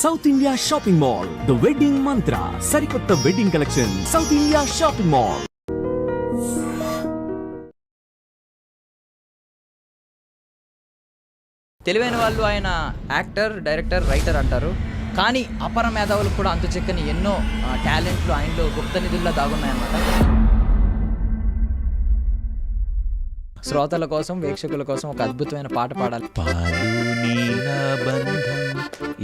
South India shopping mall, the wedding మంత్ర, సరికొత్త wedding collection, south India shopping mall. తెలివైన వాళ్ళు ఆయన యాక్టర్, డైరెక్టర్, రైటర్ అంటారు. కానీ అపర మేధావులకు కూడా అంతు చెక్కని ఎన్నో టాలెంట్లు ఆయనలో గుప్త నిధుల్లో దాగున్నాయన్నమాట. శ్రోతల కోసం, వీక్షకుల కోసం ఒక అద్భుతమైన పాట పాడాలి. పాలు నీల బంధం,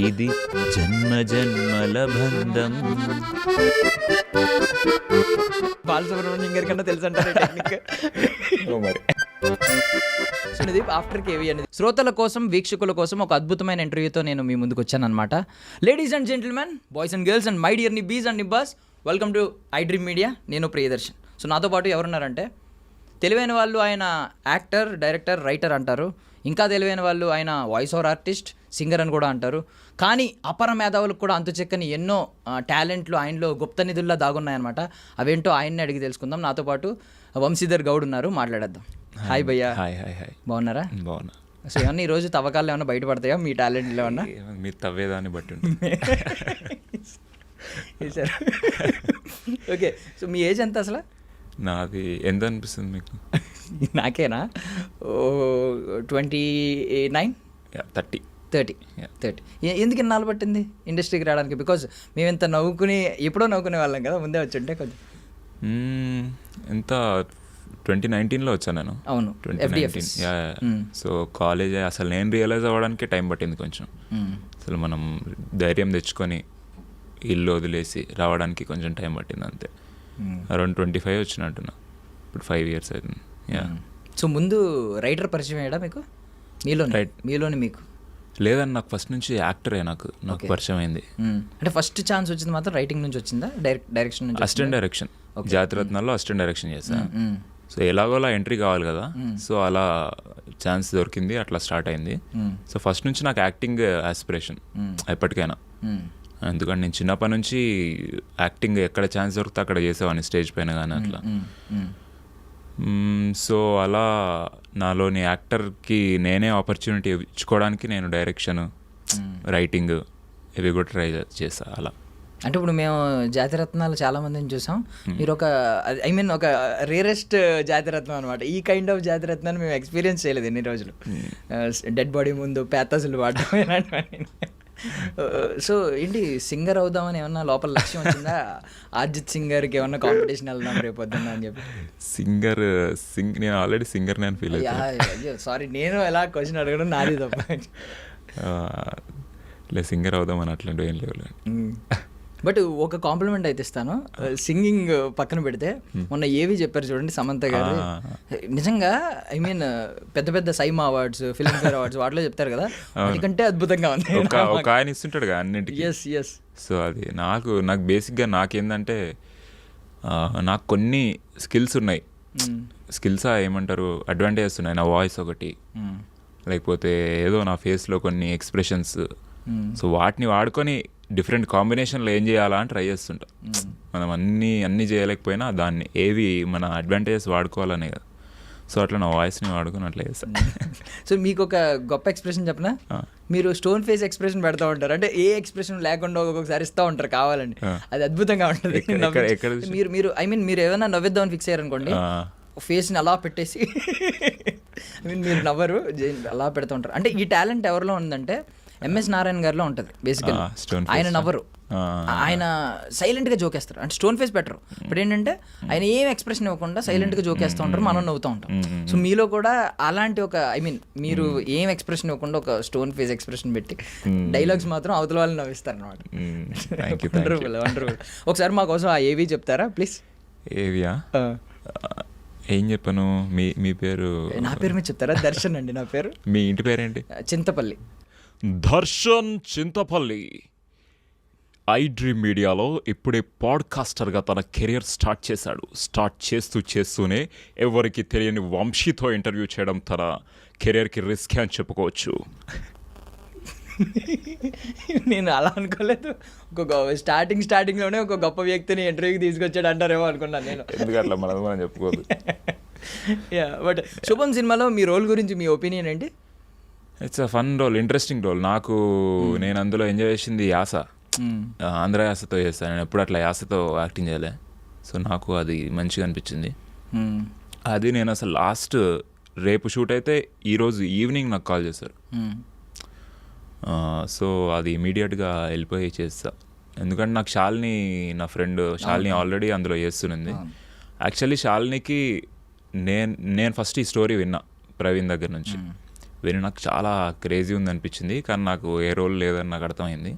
ఇది జన్మ జన్మల బంధం. బాలసుబ్రహ్మణ్యం గారి కన్నా తెలుసు అంటారు టెక్నిక్. సునీదీప్ ఆఫ్టర్ కేవీ అనేది శ్రోతల కోసం, వీక్షకుల కోసం ఒక అద్భుతమైన ఇంటర్వ్యూతో నేను మీ ముందుకు వచ్చాను అనమాట. Ladies and gentlemen, boys and girls and my dear nibbies and nibbas, welcome to iDream Media. నేను ప్రియదర్శన్. సో నాతో పాటు ఎవరున్నారంటే, తెలివైన వాళ్ళు ఆయన యాక్టర్, డైరెక్టర్, రైటర్ అంటారు. ఇంకా తెలివైన వాళ్ళు ఆయన వాయిస్ ఓవర్ ఆర్టిస్ట్, సింగర్ అని కూడా అంటారు. కానీ అపర మేధావులకు కూడా అంతు చెక్కని ఎన్నో టాలెంట్లు ఆయనలో గుప్త నిధుల్లో దాగున్నాయన్నమాట. అవేంటో ఆయన్ని అడిగి తెలుసుకుందాం. నాతో పాటు వంశీధర్ గౌడ్ ఉన్నారు, మాట్లాడేద్దాం. హాయ్ భయ్యా. Hi hi hi. బాగున్నారా? బాగున్నా. సో ఏమన్నా ఈరోజు తవ్వకాలు ఏమన్నా బయటపడతాయా మీ టాలెంట్లో ఏమన్నా? మీరు తవ్వేదాన్ని బట్టి ఉంటుంది. Sir okay. సో మీ ఏజ్ ఎంత అసలు? నాది ఎంత అనిపిస్తుంది మీకు? నాకేనా 29, 30. ఎందుకు ఇన్నాళ్ళు పట్టింది ఇండస్ట్రీకి రావడానికి? బికాజ్ మేము ఇంత ఎప్పుడో నవ్వుకునే వాళ్ళం కదా, ముందే వచ్చి ఉంటే కొంచెం. ఎంత 2019లో వచ్చాను నేను. అవును, 2019. సో కాలేజ్ అసలు నేను రియలైజ్ అవ్వడానికి టైం పట్టింది కొంచెం. అసలు మనం ధైర్యం తెచ్చుకొని ఇల్లు వదిలేసి రావడానికి కొంచెం టైం పట్టింది అంతే. అరౌండ్ 25 వచ్చినట్టున్నా. ఇప్పుడు 5 years అవుతుంది. సో ముందు రైటర్ పరిచయం అయ్యాడా మీకు? మీలోని మీకు లేదని నాకు ఫస్ట్ నుంచి యాక్టరే నాకు పరిచయం అయింది. అంటే ఫస్ట్ ఛాన్స్ వచ్చింది మాత్రం రైటింగ్ నుంచి వచ్చిందా? డైరెక్షన్ నుంచి? అసిస్టెంట్ డైరెక్షన్, జాతిరత్నాల్లో అసిస్టెంట్ డైరెక్షన్ చేశాను. సో ఎలాగోలా ఎంట్రీ కావాలి కదా, సో అలా ఛాన్స్ దొరికింది, అట్లా స్టార్ట్ అయింది. సో ఫస్ట్ నుంచి నాకు యాక్టింగ్ ఆస్పిరేషన్ ఎప్పటికైనా. ఎందుకంటే నేను చిన్నప్పటి నుంచి యాక్టింగ్ ఎక్కడ ఛాన్స్ దొరికితే అక్కడ చేసేవాడిని, స్టేజ్ పైన కానీ అట్లా. సో అలా నాలోని యాక్టర్కి నేనే ఆపర్చునిటీ ఇచ్చుకోవడానికి నేను డైరెక్షన్, రైటింగ్ ఇవి కూడా ట్రై చేసా అలా. అంటే ఇప్పుడు మేము జాతిరత్నాలు చాలా మందిని చూసాం, మీరు ఒక ఒక రేరెస్ట్ జాతిరత్నం అనమాట. ఈ కైండ్ ఆఫ్ జాతిరత్నాన్ని మేము ఎక్స్పీరియన్స్ చేయలేదు ఎన్ని రోజులు. డెడ్ బాడీ ముందు పేతాసులు వాడడం. సో ఏంటి, సింగర్ అవుదామని ఏమన్నా లోపల లక్ష్యం వచ్చిందా? అర్జిత్ సింగర్కి ఏమన్నా కాంపిటీషన్ వెళ్దాం రేపు పొద్దున్న అని చెప్పి? నేను ఆల్రెడీ సింగర్ నేను ఫీల్ అయ్యా. సారీ, నేను ఎలా క్వశ్చన్ అడగడం నాది తప్ప. సింగర్ అవుదామని అట్లాంటివి ఏం లేవు. బట్ ఒక కాంప్లిమెంట్ అయితే ఇస్తాను, సింగింగ్ పక్కన పెడితే మొన్న ఏవి చెప్పారు చూడండి సమంత గారు, నిజంగా పెద్ద పెద్ద సైమా అవార్డ్స్, ఫిల్మ్ఫేర్ అవార్డ్స్ వాటిలో చెప్తారు కదా, అందుకంటే అద్భుతంగా ఉంది. ఒక ఆయన ఇస్తుంటాడు కదా అన్నింటికి. ఎస్. సో అది నాకు బేసిక్గా నాకేందంటే, నాకు కొన్ని స్కిల్స్ ఉన్నాయి. స్కిల్స్ ఏమంటారు, అడ్వాంటేజెస్ ఉన్నాయి. నా వాయిస్ ఒకటి, లేకపోతే ఏదో నా ఫేస్లో కొన్ని ఎక్స్ప్రెషన్స్. సో వాటిని వాడుకొని డిఫరెంట్ కాంబినేషన్లో ఏం చేయాలా అని ట్రై చేస్తుంటాం. మనం అన్నీ చేయలేకపోయినా దాన్ని ఏవి మన అడ్వాంటేజెస్ వాడుకోవాలనే కదా. సో అట్లా నా వాయిస్ని వాడుకొని అట్లా చేస్తాను. సో మీకు ఒక గొప్ప ఎక్స్ప్రెషన్ చెప్పనా? మీరు స్టోన్ ఫేస్ ఎక్స్ప్రెషన్ పెడతా ఉంటారు, అంటే ఏ ఎక్స్ప్రెషన్ లేకుండా ఒక్కొక్కసారి ఇస్తూ ఉంటారు కావాలండి. అది అద్భుతంగా ఉంటుంది. మీరు మీరు ఏమైనా నవ్విద్దామని ఫిక్స్ అయ్యారనుకోండి, ఫేస్ని అలా పెట్టేసి మీరు నవ్వరు, అలా పెడుతూ ఉంటారు. అంటే ఈ టాలెంట్ ఎవరిలో ఉందంటే ఎంఎస్ నారాయణ గారిలో ఉంటుంది బేసిక్గా. ఆయన నవ్వరు, ఆయన సైలెంట్గా జోకేస్తారు. అంటే స్టోన్ ఫేస్ పెట్టరు, ఇప్పుడు ఏంటంటే ఆయన ఏం ఎక్స్ప్రెషన్ ఇవ్వకుండా సైలెంట్గా జోకేస్తూ ఉంటారు, మనం నవ్వుతూ ఉంటాం. సో మీలో కూడా అలాంటి ఒక మీరు ఏం ఎక్స్ప్రెషన్ ఇవ్వకుండా ఒక స్టోన్ ఫేస్ ఎక్స్ప్రెషన్ పెట్టి డైలాగ్స్ మాత్రం అవతల వాళ్ళని నవ్విస్తారు అనమాట. వండర్ఫుల్. ఒకసారి మా కోసం ఆ ఏవి చెప్తారా ప్లీజ్? ఏవియా? ఏం చెప్పను? మీ పేరు? నా పేరు మీరు చెప్తారా? దర్శన్ అండి నా పేరు. మీ ఇంటి పేరేంటి? చింతపల్లి. దర్శన్ చింతపల్లి ఐ డ్రీమ్ మీడియాలో ఇప్పుడే పాడ్కాస్టర్గా తన కెరియర్ స్టార్ట్ చేశాడు. స్టార్ట్ చేస్తూనే ఎవరికి తెలియని వంశీతో ఇంటర్వ్యూ చేయడం తన కెరియర్కి రిస్క్ అని చెప్పుకోవచ్చు. నేను అలా అనుకోలేదు. స్టార్టింగ్లోనే ఒక గొప్ప వ్యక్తిని ఇంటర్వ్యూకి తీసుకొచ్చాడు అంటారేమో అనుకున్నాను నేను. ఎందుకు అట్లా మనం చెప్పుకోదు. బట్ శుభం సినిమాలో మీ రోల్ గురించి మీ ఒపీనియన్ ఏంటి? It's a fun role, interesting role. నాకు నేను అందులో ఎంజాయ్ చేసింది యాస, ఆంధ్ర యాసతో చేస్తాను. నేను ఎప్పుడు అట్లా యాసతో యాక్టింగ్ చేయలే. సో నాకు అది మంచిగా అనిపించింది. అది నేను అసలు లాస్ట్ రేపు షూట్ అయితే ఈరోజు ఈవినింగ్ నాకు కాల్ చేశారు. సో అది ఇమీడియట్గా వెళ్ళిపోయి చేస్తా. ఎందుకంటే నాకు శాలిని, నా ఫ్రెండ్ శాలిని ఆల్రెడీ అందులో చేస్తున్నది. యాక్చువల్లీ శాలినికి నేను ఫస్ట్ ఈ స్టోరీ విన్నా ప్రవీణ్ దగ్గర నుంచి. విని నాకు చాలా క్రేజీ ఉంది అనిపించింది, కానీ నాకు ఏ రోల్ లేదని నాకు అర్థమైంది.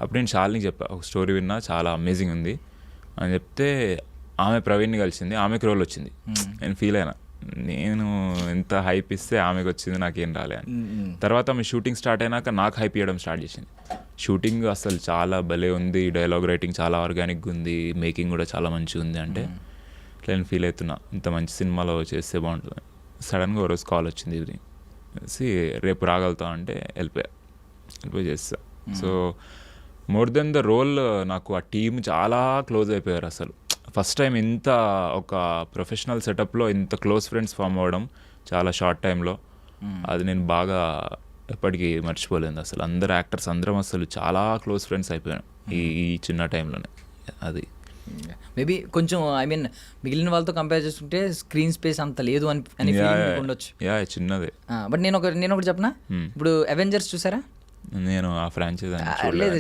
అప్పుడు నేను శాలినికి చెప్పా, ఒక స్టోరీ విన్నా చాలా అమేజింగ్ ఉంది అని చెప్తే ఆమె ప్రవీణ్ని కలిసింది, ఆమెకు రోల్ వచ్చింది. నేను ఫీల్ అయినా, నేను ఎంత హైప్ ఇస్తే ఆమెకు వచ్చింది, నాకేం రాలే అని. తర్వాత ఆమె షూటింగ్ స్టార్ట్ అయినాక నాకు హైప్ ఇవ్వడం స్టార్ట్ చేసింది. షూటింగ్ అసలు చాలా భలే ఉంది, డైలాగ్ రైటింగ్ చాలా ఆర్గానిక్గా ఉంది, మేకింగ్ కూడా చాలా మంచిగా ఉంది అంటే నేను ఫీల్ అవుతున్నా ఇంత మంచి సినిమాలో చేస్తే బాగుంటుంది. సడన్గా ఒక రోజు కాల్ వచ్చింది ఈవినింగ్, రేపు రాగలుగుతా అంటే వెళ్ళిపోయి చేస్తా. So more than the role నాకు ఆ టీమ్ చాలా క్లోజ్ అయిపోయారు. అసలు ఫస్ట్ టైం ఇంత ఒక ప్రొఫెషనల్ సెటప్లో ఇంత క్లోజ్ ఫ్రెండ్స్ ఫామ్ అవ్వడం చాలా షార్ట్ టైంలో, అది నేను బాగా ఎప్పటికీ మర్చిపోలేదు. అసలు అందరు యాక్టర్స్ అందరం అసలు చాలా క్లోజ్ ఫ్రెండ్స్ అయిపోయాను ఈ చిన్న టైంలోనే. అది మేబీ కొంచెం ఐ మీన్ మిగిలిన వాళ్ళతో కంపేర్ చేసుకుంటే స్క్రీన్ స్పేస్ అంత లేదు అని ఉండొచ్చు. చిన్నదే. బట్ నేను ఒకటి చెప్పనా, ఇప్పుడు అవెంజర్స్ చూసారా? నేను ఆ ఫ్రాంచైజ్ లేదు,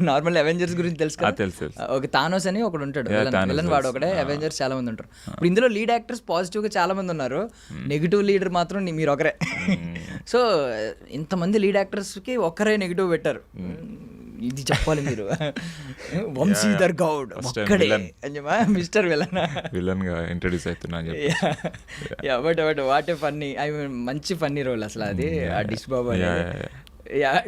నార్మల్ అవెంజర్స్ గురించి తెలుసు కదా. తెలుసు. ఒక థానోస్ అని ఒకడు ఉంటాడు, విలన్ వాడు ఒకడే. అవెంజర్స్ చాలా మంది ఉంటారు. ఇప్పుడు ఇందులో లీడ్ యాక్టర్స్ పాజిటివ్ గా చాలా మంది ఉన్నారు, నెగిటివ్ లీడర్ మాత్రం మీరు ఒకరే. సో ఇంతమంది లీడ్ యాక్టర్స్ కి ఒకరే నెగిటివ్ పెట్టారు. ఇది చెప్పాలి మీరు, వంశీధర్ గౌడ్ ఒక్కడే మిస్టర్ విలన్ గా ఇంట్రడ్యూస్ అవుతున్నా. But what a funny, I mean మంచి ఫన్నీ రోల్ అసలు అది. ఆ డిష్ బాబు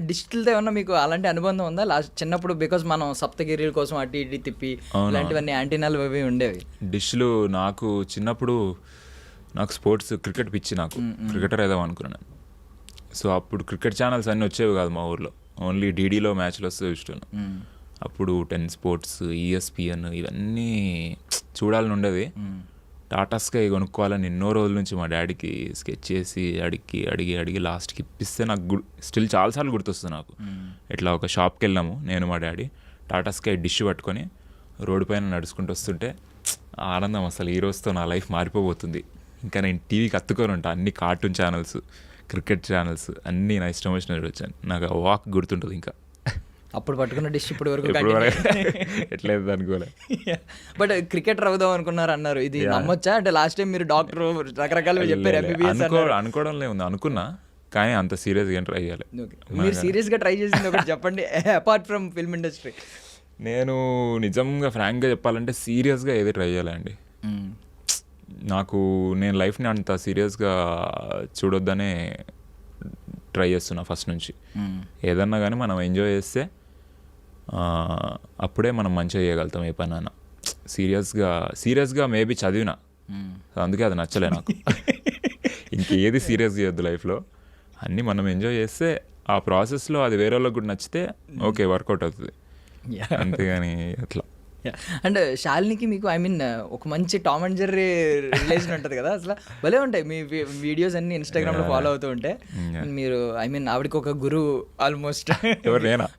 డిజిటల్తో ఏమన్నా మీకు అలాంటి అనుబంధం ఉందా లాస్ట్ చిన్నప్పుడు? బికాస్ మనం సప్తగిరిల కోసం అటు ఇటు తిప్పి ఇలాంటివన్నీ యాంటీనాలు అవి ఉండేవి. డిష్లు నాకు చిన్నప్పుడు, నాకు స్పోర్ట్స్ క్రికెట్ పిచ్చి, నాకు క్రికెటర్ ఏదో అనుకున్నాను. సో అప్పుడు క్రికెట్ ఛానల్స్ అన్నీ వచ్చేవి కాదు మా ఊర్లో, ఓన్లీ డీడీలో మ్యాచ్లు వస్తే చూస్తున్నాను. అప్పుడు 10 స్పోర్ట్స్, ESPN ఇవన్నీ చూడాలని ఉండేది. టాటా స్కై కొనుక్కోవాలని ఎన్నో రోజుల నుంచి మా డాడీకి స్కెచ్ చేసి అడిగి లాస్ట్కి ఇప్పిస్తే నాకు స్టిల్ చాలాసార్లు గుర్తొస్తుంది నాకు. ఇట్లా ఒక షాప్కి వెళ్ళాము నేను మా డాడీ, టాటా స్కై డిష్ పట్టుకొని రోడ్డు పైన నడుచుకుంటూ వస్తుంటే ఆనందం అసలు ఈ రోజుతో నా లైఫ్ మారిపోబోతుంది. ఇంకా నేను టీవీకి అత్తుకొని ఉంటాను, అన్ని కార్టూన్ ఛానల్స్, క్రికెట్ ఛానల్స్ అన్నీ నా ఇష్టం వచ్చినట్టు వచ్చాను. నాకు ఆ వాక్ గుర్తుంటుంది. ఇంకా అప్పుడు పట్టుకున్న డిష్ ఇప్పుడు వరకు ఎట్లేదు అనుకోలే. బట్ క్రికెటర్ అవుదాం అనుకున్నారు అన్నారు, ఇది నమ్మొచ్చా? అంటే లాస్ట్ టైం మీరు డాక్టర్ రకరకాలుగా చెప్పారు, అనుకోవడంలో ఉంది, అనుకున్నా కానీ అంత సీరియస్గా ట్రై చేయాలి. మీరు సీరియస్గా ట్రై చేసింది ఒకటి చెప్పండి, అపార్ట్ ఫ్రమ్ ఫిల్మ్ ఇండస్ట్రీ. నేను నిజంగా ఫ్రాంక్గా చెప్పాలంటే సీరియస్గా ఏది ట్రై చేయాలండి. నాకు నేను లైఫ్ని అంత సీరియస్గా చూడొద్దనే ట్రై చేస్తున్నా ఫస్ట్ నుంచి. ఏదన్నా కానీ మనం ఎంజాయ్ చేస్తే అప్పుడే మనం మంచిగా చేయగలుగుతాం ఏ పని అన్నా. సీరియస్గా మేబీ చదివినా, అందుకే అది నచ్చలే నాకు. ఇంకేది సీరియస్గా చేయొద్దు లైఫ్లో, అన్నీ మనం ఎంజాయ్ చేస్తే ఆ ప్రాసెస్లో అది వేరే వాళ్ళకి కూడా నచ్చితే ఓకే వర్కౌట్ అవుతుంది, అంతేగాని అట్లా. అండ్ శాలినికి మీకు ఐ మీన్ ఒక మంచి టామ్ అండ్ జెర్రీ రిలేషన్ ఉంటుంది కదా, అసలు భలే ఉంటాయి మీ వీడియోస్ అన్ని ఇన్స్టాగ్రామ్లో ఫాలో అవుతూ ఉంటే. మీరు ఐ మీన్ ఆవిడకి ఒక గురువు ఆల్మోస్ట్.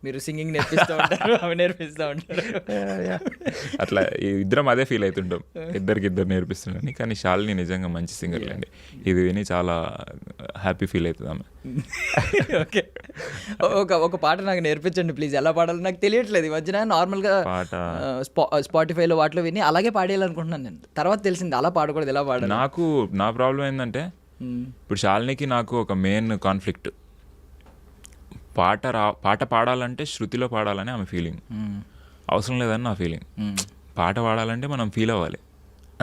మీరు సింగింగ్ నేర్పిస్తూ ఉంటారు, అవి నేర్పిస్తూ ఉంటారు. అట్లా ఇద్దరం అదే ఫీల్ అవుతుంటాం, ఇద్దరు నేర్పిస్తున్నాను. కానీ శాలిని నిజంగా మంచి సింగర్ అండి, ఇది విని చాలా హ్యాపీ ఫీల్ అవుతుంది ఆమె. ఓకే, ఒక పాట నాకు నేర్పించండి ప్లీజ్. ఎలా పాడాలి నాకు తెలియట్లేదు. ఈ మధ్యన నార్మల్గా స్పాటిఫైలో వాటిలో విని అలాగే పాడేయాలనుకుంటున్నాను నేను. తర్వాత తెలిసింది అలా పాడకూడదు, ఎలా పాడాలి. నాకు నా ప్రాబ్లం ఏంటంటే ఇప్పుడు శాలినికి నాకు ఒక మెయిన్ కాన్ఫ్లిక్ట్, పాట పాడాలంటే శృతిలో పాడాలని ఆమె ఫీలింగ్, అవసరం లేదని నా ఫీలింగ్. పాట పాడాలంటే మనం ఫీల్ అవ్వాలి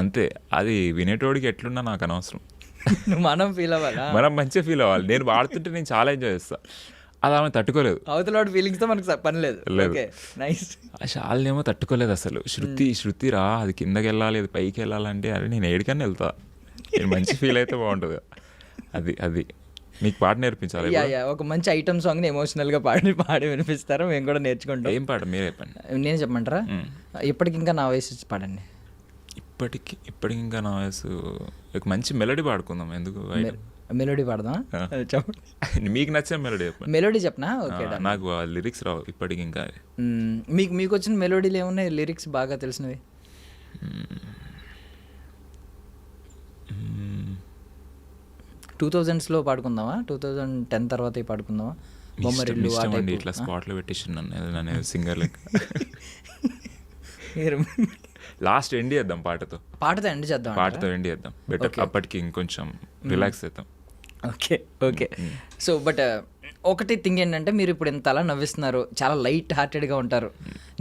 అంతే, అది వినేటోడికి ఎట్లున్నా నాకు అనవసరం. మనం ఫీల్ అవ్వాలి, మనం మంచిగా ఫీల్ అవ్వాలి. నేను పాడుతుంటే నేను చాలా ఎంజాయ్ చేస్తాను, అది ఆమె తట్టుకోలేదు. అవతల ఫీలింగ్స్తో మనకు పని లేదు. శాలిని ఏమో తట్టుకోలేదు అసలు. శృతి రా, అది కిందకి వెళ్ళాలి, అది పైకి వెళ్ళాలంటే అరే నేను ఏడికన్నా వెళ్తా, నేను మంచి ఫీల్ అయితే బాగుంటుంది. అది నీకు పాట నేర్పించాలి. ఒక మంచి ఐటమ్ సాంగ్ని ఎమోషనల్గా పాడి వినిపిస్తారా? మేము కూడా నేర్చుకుంటాం. ఏం పాట మీరు చెప్పండి. నేను చెప్పమంటారా? ఇప్పటికి ఇంకా నా వయసు పాడండి. ఇప్పటికి ఇంకా నా వయసు, ఒక మంచి మెలడీ పాడుకుందాం. ఎందుకు మెలోడీ పాడదాం చెప్పండి. మీకు నచ్చిన మెలోడీ చెప్పండి. మెలోడీ చెప్పనా? ఓకే. నాకు ఆ లిరిక్స్ రావు ఇప్పటికి ఇంకా. మీకు వచ్చిన మెలోడీలు ఏమున్నాయి, లిరిక్స్ బాగా తెలిసినవి? 2000s పాడుకుందామా? 2010 తర్వాత పాడుకుందామా? బొమ్మరిల్లు ఇట్లా స్పాట్లో పెట్టేసి సింగర్ లెక్క. లాస్ట్ ఎండ్ చేద్దాం పాటతో ఎండ్ చేద్దాం. పాటతో ఎండ్ చేద్దాం బెటర్. అప్పటికి ఇంకొంచెం రిలాక్స్ అవుతాం. ఓకే. సో బట్ ఒకటి థింగ్ ఏంటంటే, మీరు ఇప్పుడు ఇంత అలా నవ్విస్తున్నారు, చాలా లైట్ హార్టెడ్గా ఉంటారు.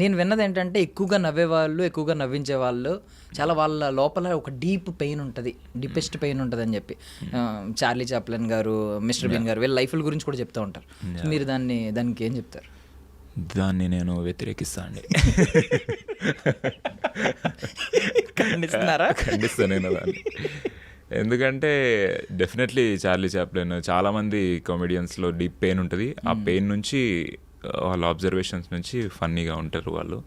నేను విన్నది ఏంటంటే, ఎక్కువగా నవ్వేవాళ్ళు, ఎక్కువగా నవ్వించే వాళ్ళు చాలా వాళ్ళ లోపల ఒక డీప్ పెయిన్ ఉంటుంది, డీపెస్ట్ పెయిన్ ఉంటుంది అని చెప్పి చార్లీ చాప్లిన్ గారు, మిస్టర్ బీన్ గారు వీళ్ళ లైఫ్ల గురించి కూడా చెప్తూ ఉంటారు. మీరు దానికి ఏం చెప్తారు? దాన్ని నేను వ్యతిరేకిస్తా అండి. ఖండిస్తాను నేను దాన్ని. ఎందుకంటే డెఫినెట్లీ చార్లీ చాప్లిన్, చాలామంది కామెడియన్స్లో డీప్ పెయిన్ ఉంటుంది. ఆ పెయిన్ నుంచి వాళ్ళ అబ్జర్వేషన్స్ నుంచి ఫన్నీగా ఉంటారు వాళ్ళు.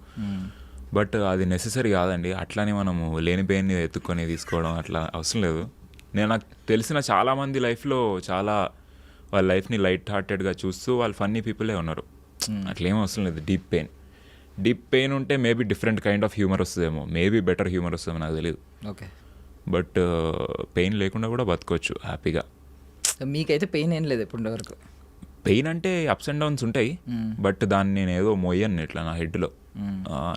బట్ అది నెసెసరీ కాదండి. అట్లానే మనము లేని పెయిన్ని ఎత్తుక్కొని తీసుకోవడం అట్లా అవసరం లేదు. నాకు తెలిసిన చాలామంది లైఫ్లో చాలా వాళ్ళ లైఫ్ని లైట్ హార్టెడ్గా చూస్తూ వాళ్ళు ఫన్నీ పీపులే ఉన్నారు. అట్లేం అవసరం లేదు. డీప్ పెయిన్ ఉంటే maybe different kind of humour వస్తుందేమో, మేబీ బెటర్ హ్యూమర్ వస్తుందేమో, నాకు తెలియదు. ఓకే. బట్ పెయిన్ లేకుండా కూడా బతకొచ్చు హ్యాపీగా. మీకైతే పెయిన్ ఏం లేదు ఇప్పటి వరకు? పెయిన్ అంటే అప్స్ అండ్ డౌన్స్ ఉంటాయి, బట్ దాన్ని నేను ఏదో మోయను ఇట్లా నా హెడ్లో.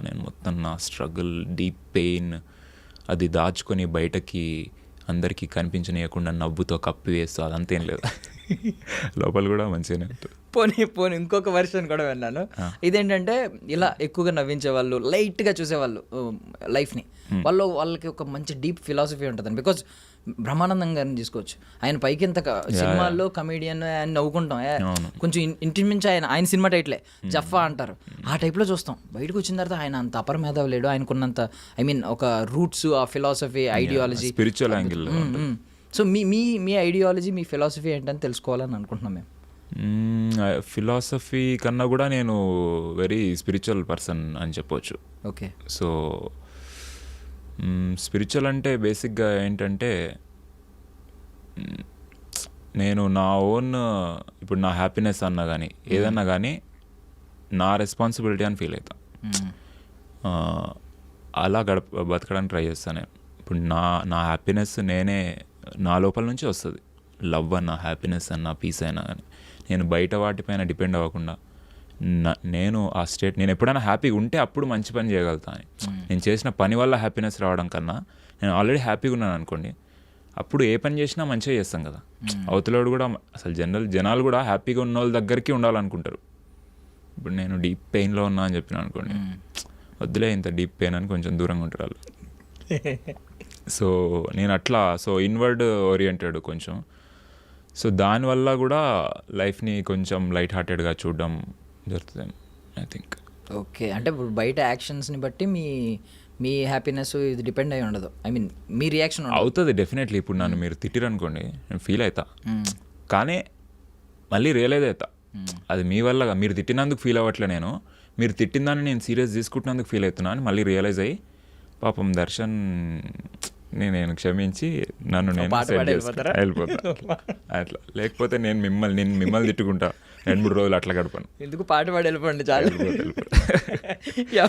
నేను మొత్తం నా స్ట్రగుల్, డీప్ పెయిన్ అది దాచుకొని బయటకి అందరికీ కనిపించనీయకుండా నవ్వుతో కప్పి వేస్తూ అదంతేం లేదు. లోపల కూడా మంచిగానే ఉంటుంది. పోనీ ఇంకొక వర్షన్ కూడా విన్నాను. ఇదేంటంటే, ఇలా ఎక్కువగా నవ్వించే వాళ్ళు, లైట్గా చూసేవాళ్ళు లైఫ్ని, వాళ్ళకి ఒక మంచి డీప్ ఫిలాసఫీ ఉంటుందండి. బికాజ్ బ్రహ్మానందం గారిని తీసుకోవచ్చు. ఆయన పైకి ఇంత సినిమాల్లో కమేడియన్ ఆయన నవ్వుకుంటాం, కొంచెం ఇంటిమించి ఆయన సినిమా టైట్లే జఫా అంటారు, ఆ టైప్లో చూస్తాం. బయటకు వచ్చిన తర్వాత ఆయన అంత అపర మేధావి లేడు, ఆయనకున్నంత ఒక రూట్స్, ఆ philosophy, ideology, spiritual angle. So మీ ఐడియాలజీ, మీ ఫిలాసఫీ ఏంటని తెలుసుకోవాలని అనుకుంటున్నాం మేము. ఫిలాసఫీ కన్నా కూడా నేను వెరీ స్పిరిచువల్ పర్సన్ అని చెప్పవచ్చు. ఓకే. సో స్పిరిచువల్ అంటే బేసిక్గా ఏంటంటే, నేను నా ఓన్, ఇప్పుడు నా హ్యాపీనెస్ అన్నా కానీ ఏదన్నా కానీ నా రెస్పాన్సిబిలిటీ అని ఫీల్ అవుతా. అలా బతకడానికి ట్రై చేస్తాను నేను. ఇప్పుడు నా హ్యాపీనెస్ నేనే, నా లోపల నుంచి వస్తుంది. లవ్ అన్న, హ్యాపీనెస్ అన్న, పీస్ అయినా కానీ నేను బయట వాటిపైన డిపెండ్ అవ్వకుండా నేను ఆ స్టేట్, నేను ఎప్పుడైనా హ్యాపీగా ఉంటే అప్పుడు మంచి పని చేయగలుగుతా అని. నేను చేసిన పని వల్ల హ్యాపీనెస్ రావడం కన్నా నేను ఆల్రెడీ హ్యాపీగా ఉన్నాను అనుకోండి, అప్పుడు ఏ పని చేసినా మంచిగా చేస్తాం కదా. అవతలోడు కూడా, అసలు జనాలు కూడా హ్యాపీగా ఉన్న వాళ్ళ దగ్గరికి ఉండాలనుకుంటారు. ఇప్పుడు నేను డీప్ పెయిన్లో ఉన్నా అని చెప్పిన అనుకోండి, వద్దులే ఇంత డీప్ పెయిన్ అని కొంచెం దూరంగా ఉంటారు వాళ్ళు. సో నేను అట్లా, సో ఇన్వర్డ్ ఓరియంటెడ్ కొంచెం. సో దానివల్ల కూడా లైఫ్ని కొంచెం లైట్ హార్టెడ్గా చూడడం జరుగుతుంది ఐ థింక్. ఓకే. అంటే ఇప్పుడు బయట యాక్షన్స్ని బట్టి మీ హ్యాపీనెస్ ఇది డిపెండ్ అయి ఉండదు, మీ రియాక్షన్ అవుతుంది డెఫినెట్లీ. ఇప్పుడు నన్ను మీరు తిట్టిరనుకోండి, నేను ఫీల్ అవుతా, కానీ మళ్ళీ రియలైజ్ అవుతా అది మీ వల్ల, మీరు తిట్టినందుకు ఫీల్ అవ్వట్లే నేను, మీరు తిట్టిందాన్ని నేను సీరియస్ తీసుకుంటున్నందుకు ఫీల్ అవుతున్నా అని మళ్ళీ రియలైజ్ అయ్యి, పాపం దర్శన్ నేను క్షమించి నన్ను నేను వెళ్ళిపోతా అట్లా. లేకపోతే నేను మిమ్మల్ని తిట్టుకుంటా 2-3 రోజులు అట్లా గడపను. ఎందుకు పాట పాడి వెళ్ళిపోండి చాలా.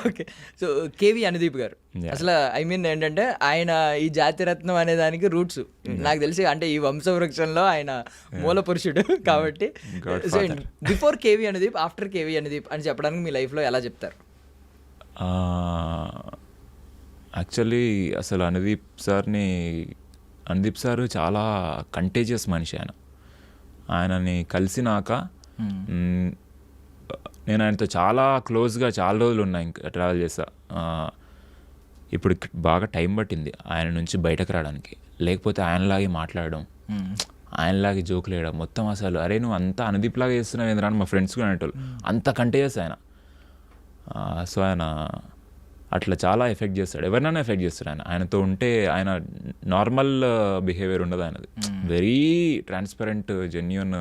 ఓకే. సో కేవీ అనుదీప్ గారు అసలు ఏంటంటే, ఆయన ఈ జాతిరత్నం అనే దానికి రూట్స్ నాకు తెలిసి, అంటే ఈ వంశవృక్షంలో ఆయన మూల పురుషుడు కాబట్టి. So before KV Anudeep, after KV Anudeep అని చెప్పడానికి మీ లైఫ్లో ఎలా చెప్తారు? యాక్చువల్లీ అసలు అనుదీప్ సార్ చాలా కంటేజియస్ మనిషి. ఆయనని కలిసినాక నేను ఆయనతో చాలా క్లోజ్గా చాలా రోజులు ఉన్నా, ఇంకా ట్రావెల్ చేస్తా. ఇప్పుడు బాగా టైం పట్టింది ఆయన నుంచి బయటకు రావడానికి. లేకపోతే ఆయనలాగే మాట్లాడడం, ఆయనలాగే జోకులు వేయడం, మొత్తం అసలు అరే నువ్వు అంతా అనుదీప్ లాగా చేస్తున్నావు ఏంద్రా అని మా ఫ్రెండ్స్ కూడా అనేటోళ్ళు. అంత కంటేజియస్ ఆయన. సో ఆయన అట్లా చాలా ఎఫెక్ట్ చేస్తాడు, ఎవరినైనా ఎఫెక్ట్ చేస్తాడు ఆయనతో ఉంటే. ఆయన నార్మల్ బిహేవియర్ ఉండదు ఆయనది, very transparent, genuine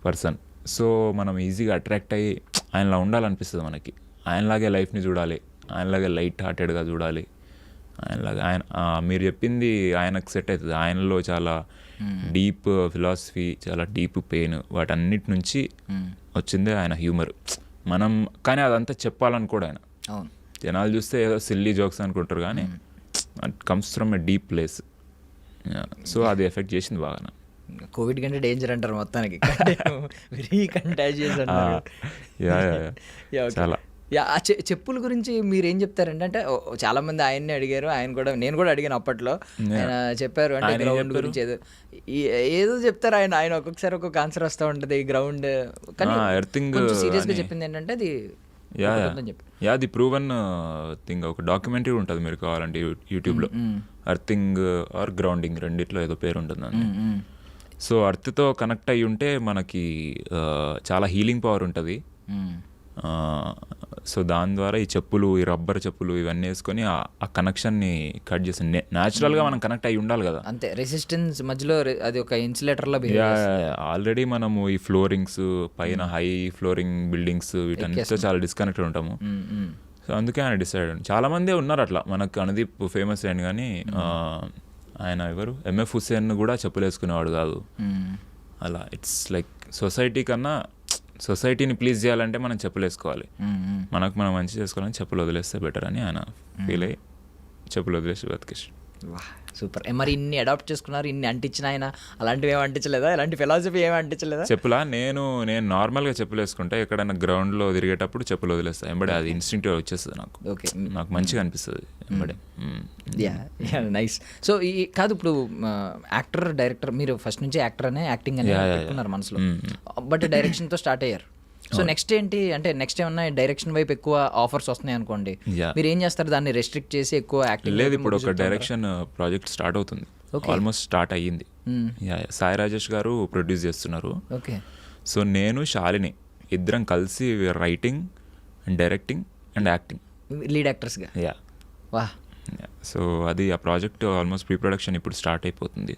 person. So మనం ఈజీగా అట్రాక్ట్ అయ్యి ఆయనలా ఉండాలనిపిస్తుంది మనకి. ఆయనలాగే లైఫ్ని చూడాలి, ఆయనలాగే లైట్ హార్టెడ్గా చూడాలి ఆయనలాగా మీరు చెప్పింది ఆయనకు సెట్ అవుతుంది. ఆయనలో చాలా డీప్ ఫిలాసఫీ, చాలా డీప్ పెయిన్, వాటన్నిటి నుంచి వచ్చిందే ఆయన హ్యూమర్. మనం కానీ అదంతా చెప్పాలనుకోడు ఆయన. అవును, జనాలు చూస్తే ఏదో సిల్లీ జోక్స్ అనుకుంటారు కానీ it comes from a deep place. So అది ఎఫెక్ట్ చేసింది బాగా. కోవిడ్ కంటే డేంజర్ అంటారు మొత్తానికి, వెరీ కంటాజియస్ అంటారు. చాలా చెప్పుల గురించి మీరు ఏం చెప్తారంటే, అంటే చాలా మంది ఆయన్ని అడిగారు, ఆయన కూడా, నేను కూడా అడిగాను అప్పట్లో. ఆయన చెప్పారు అంటే గ్రౌండ్ గురించి ఏదో చెప్తారు ఆయన. ఆయన ఒక్కొక్కసారి ఒక్కొక్క ఆన్సర్ వస్తూ ఉంటుంది గ్రౌండ్, కానీ సీరియస్ గా చెప్పింది ఏంటంటే అది అది ప్రూవన్ థింగ్. ఒక డాక్యుమెంటరీ ఉంటుంది మీరు కావాలంటే యూట్యూబ్లో, అర్థింగ్ ఆర్ గ్రౌండింగ్ రెండిట్లో ఏదో పేరు ఉంటుంది. సో అర్త్తో కనెక్ట్ అయ్యి ఉంటే మనకి చాలా హీలింగ్ పవర్ ఉంటుంది. సో దాని ద్వారా ఈ చెప్పులు, ఈ రబ్బర్ చెప్పులు ఇవన్నీ వేసుకొని ఆ కనెక్షన్ని కట్ చేసి న్యాచురల్గా మనం కనెక్ట్ అయ్యి ఉండాలి కదా. అంతే, రెసిస్టెన్స్ మధ్యలో అది ఒక ఇన్సులేటర్లో. ఆల్రెడీ మనము ఈ ఫ్లోరింగ్స్ పైన హై ఫ్లోరింగ్ బిల్డింగ్స్ వీటన్నిటితో చాలా డిస్కనెక్టెడ్ ఉంటాము. సో అందుకే ఆయన డిసైడ్. చాలా మంది ఉన్నారు అట్లా. మనకు అనుదీప్ ఫేమస్ అయ్యాను కానీ ఆయన ఎవరు ఎంఎఫ్ హుస్సేన్ కూడా చెప్పులు వేసుకునేవాడు కాదు. అలా ఇట్స్ లైక్ సొసైటీ కన్నా, సొసైటీని ప్లీజ్ చేయాలంటే మనం చెప్పులు వేసుకోవాలి, మనకు మనం మంచి చేసుకోవాలని చెప్పులు వదిలేస్తే బెటర్ అని ఆయన ఫీల్ అయ్యి చెప్పులు వదిలేసి బతికేసి. సూపర్. మరి ఇన్ని అడాప్ట్ చేసుకున్నారు, ఇన్ని అంటించిన ఆయన అలాంటివి ఏమి అంటించలేదా? ఇలాంటి ఫిలాసఫీ ఏమి అంటించలేదా? చెప్పులా? నేను నార్మల్గా చెప్పులు వేసుకుంటే ఎక్కడైనా గ్రౌండ్లో తిరిగేటప్పుడు చెప్పులు వదిలేస్తాను ఎంబడే. అది ఇన్స్టింక్టివ్ వచ్చేస్తుంది నాకు. ఓకే, నాకు మంచిగా అనిపిస్తుంది ఎంబడే. నైస్. సో ఈ కాదు, ఇప్పుడు యాక్టర్ డైరెక్టర్, మీరు ఫస్ట్ నుంచి యాక్టర్ అనే యాక్టింగ్ అనే పెట్టుకున్నారు మనసులో, బట్ డైరెక్షన్తో స్టార్ట్ అయ్యారు. సో నెక్స్ట్ ఏంటి అంటే, నెక్స్ట్ ఏమన్నా డైరెక్షన్ వైపు ఎక్కువ ఆఫర్స్ వస్తున్నాయి అనుకోండి, మీరు ఏం చేస్తారు? దాన్ని రెస్ట్రిక్ట్ చేసి ఎక్కువ యాక్టింగ్? లేదు, ఇప్పుడు ఒక డైరెక్షన్ ప్రాజెక్ట్ స్టార్ట్ అవుతుంది, ఆల్మోస్ట్ స్టార్ట్ అయ్యింది. సాయి రాజేష్ గారు ప్రొడ్యూస్ చేస్తున్నారు. ఓకే. సో నేను శాలిని ఇద్దరం కలిసి writing and directing and acting, lead యాక్టర్స్గా. వాహ్. సో అది ఆ ప్రాజెక్ట్ ఆల్మోస్ట్ ప్రీ ప్రొడక్షన్ ఇప్పుడు స్టార్ట్ అయిపోతుంది.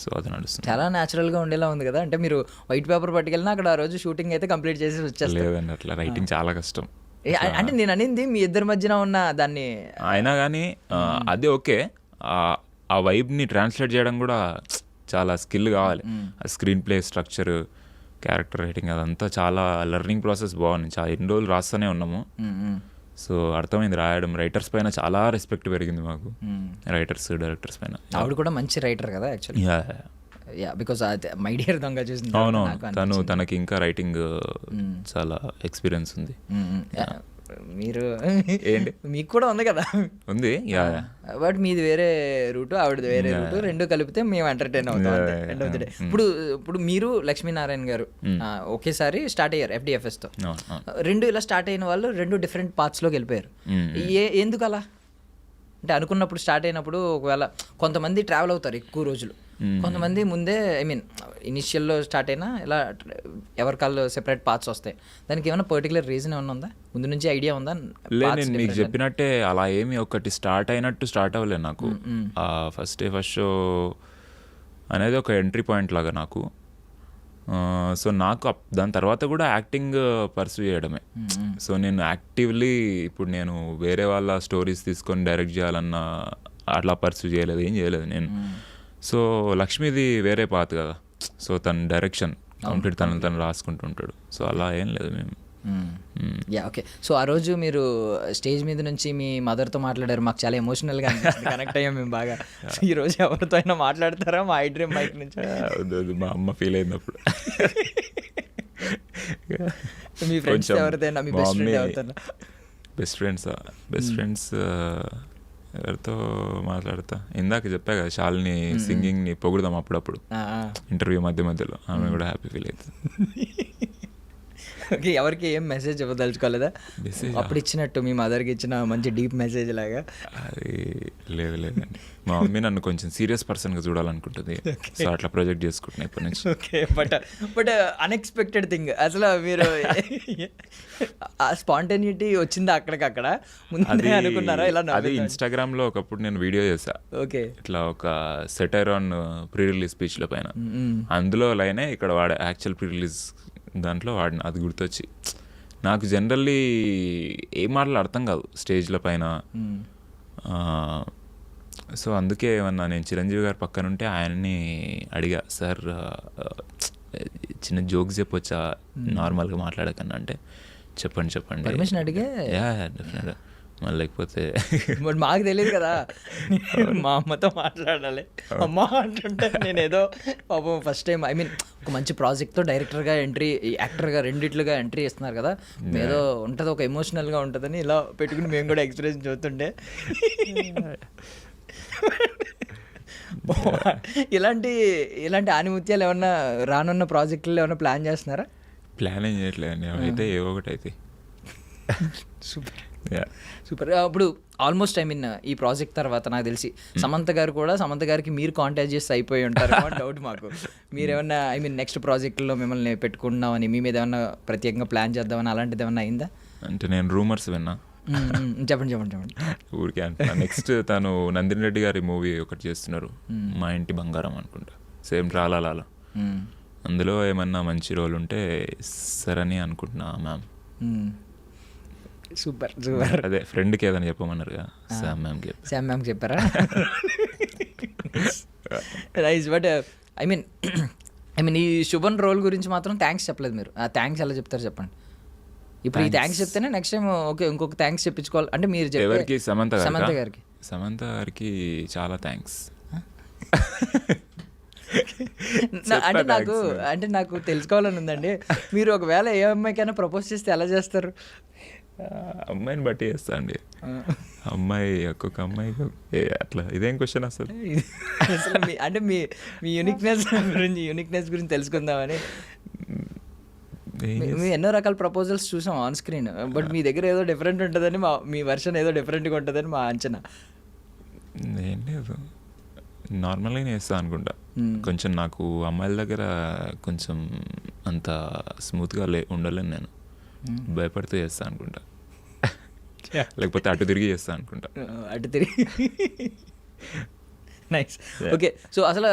సో అది నడుస్తుంది. చాలా న్యాచురల్గా ఉండేలా ఉంది కదా. అంటే మీరు వైట్ పేపర్ పట్టుకెళ్ళినా అక్కడ ఆ రోజు షూటింగ్ అయితే కంప్లీట్ చేసి వచ్చేస్తారు. లేదండి, అట్లా రైటింగ్ చాలా కష్టం. అంటే నేను అనింది మీ ఇద్దరి మధ్యన ఉన్న దాన్ని అయినా కానీ అది ఓకే. ఆ వైబ్ని ట్రాన్స్లేట్ చేయడం కూడా చాలా స్కిల్ కావాలి. ఆ screen play structure, character writing, అదంతా చాలా లెర్నింగ్ ప్రాసెస్. బాగుంది. చాలా ఎన్ని రోజులు రాస్తూనే ఉన్నాము. సో అర్థమైంది రాయడం. రైటర్స్ పైన చాలా రెస్పెక్ట్ పెరిగింది మాకు, రైటర్స్ డైరెక్టర్స్ పైన. ఆవిడ కూడా మంచి రైటర్ కదా యాక్చువల్లీ. బికాస్ మై డియర్ దొంగ చూసింది. అవును, తనకి ఇంకా రైటింగ్ చాలా ఎక్స్పీరియన్స్ ఉంది. మీరు ఏంటి, మీకు కూడా ఉంది కదా? ఉంది, బట్ మీది వేరే రూటు, ఆవిడది వేరే రూటు, రెండు కలిపితే మేము ఎంటర్టైన్ అవుతాం ఎండ్ ఆఫ్ ది డే. ఇప్పుడు మీరు లక్ష్మీనారాయణ గారు ఒకేసారి స్టార్ట్ అయ్యారు FDFS తో. రెండు ఇలా స్టార్ట్ అయిన వాళ్ళు రెండు డిఫరెంట్ పార్ట్స్లోకి వెళ్ళిపోయారు. ఎందుకు అలా? అంటే అనుకున్నప్పుడు స్టార్ట్ అయినప్పుడు ఒకవేళ కొంతమంది ట్రావెల్ అవుతారు ఎక్కువ రోజులు, కొంతమంది ముందే ఇనిషియల్లో స్టార్ట్ అయినా ఇలా ఎవరికాళ్ళు సెపరేట్ పార్ట్స్ వస్తాయి. దానికి ఏమైనా పర్టికులర్ రీజన్ ఏమైనా ఉందా? ముందు నుంచి ఐడియా ఉందా? లేదు, మీకు చెప్పినట్టే అలా ఏమి ఒకటి స్టార్ట్ అయినట్టు స్టార్ట్ అవ్వలేదు నాకు. ఫస్ట్ షో అనేది ఒక ఎంట్రీ పాయింట్ లాగా నాకు. సో నాకు దాని తర్వాత కూడా యాక్టింగ్ పర్సూ చేయడమే. సో నేను యాక్టివ్లీ ఇప్పుడు నేను వేరే వాళ్ళ స్టోరీస్ తీసుకొని డైరెక్ట్ చేయాలన్నా అట్లా పర్సూ చేయలేదు, ఏం చేయలేదు నేను. సో లక్ష్మీది వేరే పాత్ కదా. సో తన డైరెక్షన్ కంప్లీట్ తను రాసుకుంటుంటాడు. సో అలా ఏం లేదు మేము. ఓకే. సో ఆ రోజు మీరు స్టేజ్ మీద నుంచి మీ మదర్తో మాట్లాడారు, మాకు చాలా ఎమోషనల్గా కనెక్ట్ అయ్యాం మేము బాగా. సో ఈ రోజు ఎవరితో అయినా మాట్లాడతారా మా ఐ డ్రీమ్ బైక్ నుంచి? మా అమ్మ ఫీల్ అయినప్పుడు. మీ ఫ్రెండ్స్ ఎవరిదైనా, మీ బెస్ట్ ఫ్రెండ్ ఎవరితో? బెస్ట్ ఫ్రెండ్స్ ఎవరితో మాట్లాడతా? ఇందాక చెప్పా కదా, శాలిని సింగింగ్ని పొగుడదాం అప్పుడప్పుడు ఇంటర్వ్యూ మధ్యలో. ఆమె కూడా హ్యాపీ ఫీల్ అవుతుంది. ఓకే. ఎవరికి ఏం మెసేజ్ ఇవ్వదలుచుకోలేదా అప్పుడు ఇచ్చినట్టు? మీ మదర్కి ఇచ్చిన మంచి డీప్ మెసేజ్ లాగా? అది లేదండి, మా మమ్మీ నన్ను కొంచెం సీరియస్ పర్సన్గా చూడాలనుకుంటుంది. సో అట్లా ప్రొజెక్ట్ చేసుకుంటున్నా ఇప్పటి నుంచి. ఓకే. బట్ అన్ఎక్స్పెక్టెడ్ థింగ్ అసలు మీరు స్పాంటేనిటీ వచ్చిందా అక్కడికక్కడ? ముందే అనుకున్నారా ఇలా? అది ఇన్స్టాగ్రామ్లో ఒకప్పుడు నేను వీడియో చేశా. ఓకే. ఇట్లా ఒక సెటైర్ ఆన్ ప్రీ రిలీజ్ స్పీచ్ల పైన. అందులో లైనే ఇక్కడ వాడే యాక్చువల్ ప్రీ రిలీజ్ దాంట్లో వాడిన. అది గుర్తొచ్చి నాకు జనరల్లీ ఏ మాటలు అర్థం కాదు స్టేజ్ల పైన. సో అందుకే ఏమన్నా నేను చిరంజీవి గారి పక్కన ఉంటే ఆయన్ని అడిగా, సార్ చిన్న జోక్స్ చెప్పొచ్చా నార్మల్గా మాట్లాడకన్నా అంటే, చెప్పండి పర్మిషన్ అడిగే డెఫినెట్గా. మళ్ళీ లేకపోతే బట్ మాకు తెలియదు కదా, మా అమ్మతో మాట్లాడాలి. అమ్మ అంటుంటే నేను ఏదో పాపం ఫస్ట్ టైం ఐ మీన్ ఒక మంచి ప్రాజెక్ట్తో డైరెక్టర్గా ఎంట్రీ, యాక్టర్గా రెండిట్లుగా ఎంట్రీ ఇస్తున్నారు కదా, ఏదో ఉంటుంది ఒక ఎమోషనల్గా ఉంటుందని ఇలా పెట్టుకుని మేము కూడా ఎక్స్పీరియన్స్ చూస్తుంటే ఇలాంటి ఆనిముత్యాలు ఏమన్నా రానున్న ప్రాజెక్టులు ఏమన్నా ప్లాన్ చేస్తున్నారా? ప్లాన్ ఏం చేయట్లేదండి, అయితే ఏవో ఒకటి అయితే. సూపర్. ఇప్పుడు ఆల్మోస్ట్ ఐ మీన్ ఈ ప్రాజెక్ట్ తర్వాత నాకు తెలిసి సమంత గారికి మీరు కాంటాక్ట్ చేసి అయిపోయి ఉంటారు డౌట్ మాకు. మీరేమన్నా ఐ మీన్ నెక్స్ట్ ప్రాజెక్ట్లో మిమ్మల్ని పెట్టుకుంటున్నామని, మీ మీద ఏమన్నా ప్రత్యేకంగా ప్లాన్ చేద్దామని అలాంటిది ఏమన్నా అయిందా? అంటే నేను రూమర్స్ విన్నా. చెప్పండి. ఊరికే అంటే నెక్స్ట్ తను నందిని రెడ్డి గారి మూవీ ఒకటి చేస్తున్నారు, మా ఇంటి బంగారం అనుకుంటా, సేమ్ ట్రాలాల. అందులో ఏమన్నా మంచి రోల్ ఉంటే సరని అనుకుంటున్నా మ్యామ్. సూపర్. అదే ఫ్రెండ్కి ఏదని చెప్పమన్నారుగా, శామ్ మ్యామ్ చెప్పారా? రైస్. బట్ ఐ మీన్ ఈ శుభన్ రోల్ గురించి మాత్రం థ్యాంక్స్ చెప్పలేదు మీరు. ఆ థ్యాంక్స్ ఎలా చెప్తారు చెప్పండి. ఇప్పుడు ఈ థ్యాంక్స్ చెప్తేనే నెక్స్ట్ టైం ఓకే ఇంకొక థ్యాంక్స్ చెప్పించుకోవాలి అంటే మీరు ఎవరికి? సమంత గారికి. సమంత గారికి చాలా థ్యాంక్స్. అంటే నాకు తెలుసుకోవాలని ఉందండి, మీరు ఒకవేళ ఏ అమ్మాయికైనా ప్రపోజ్ చేస్తే ఎలా చేస్తారు? అమ్మాయిని బట్టి చేస్తా అండి. అమ్మాయి ఒక్కొక్క అమ్మాయికి అట్లా. ఇదేం క్వశ్చన్ అసలు అంటే మీ యూనిక్నెస్ గురించి తెలుసుకుందామని. మేము ఎన్నో రకాల ప్రపోజల్స్ చూసాం ఆన్ స్క్రీన్, బట్ మీ దగ్గర ఏదో డిఫరెంట్ ఉంటుందని మీ వర్షన్ ఏదో డిఫరెంట్గా ఉంటుందని మా అంచనా. ఏం లేదు, నార్మల్గానే చేస్తా అనుకుంటా. కొంచెం నాకు అమ్మాయిల దగ్గర కొంచెం అంత స్మూత్గా ఉండలేను నేను, భయపడుతూ చేస్తా అనుకుంటా, లేకపోతే అటు తిరిగి చేస్తా అనుకుంటా. అటు తిరిగి. నైస్. ఓకే. సో అసలు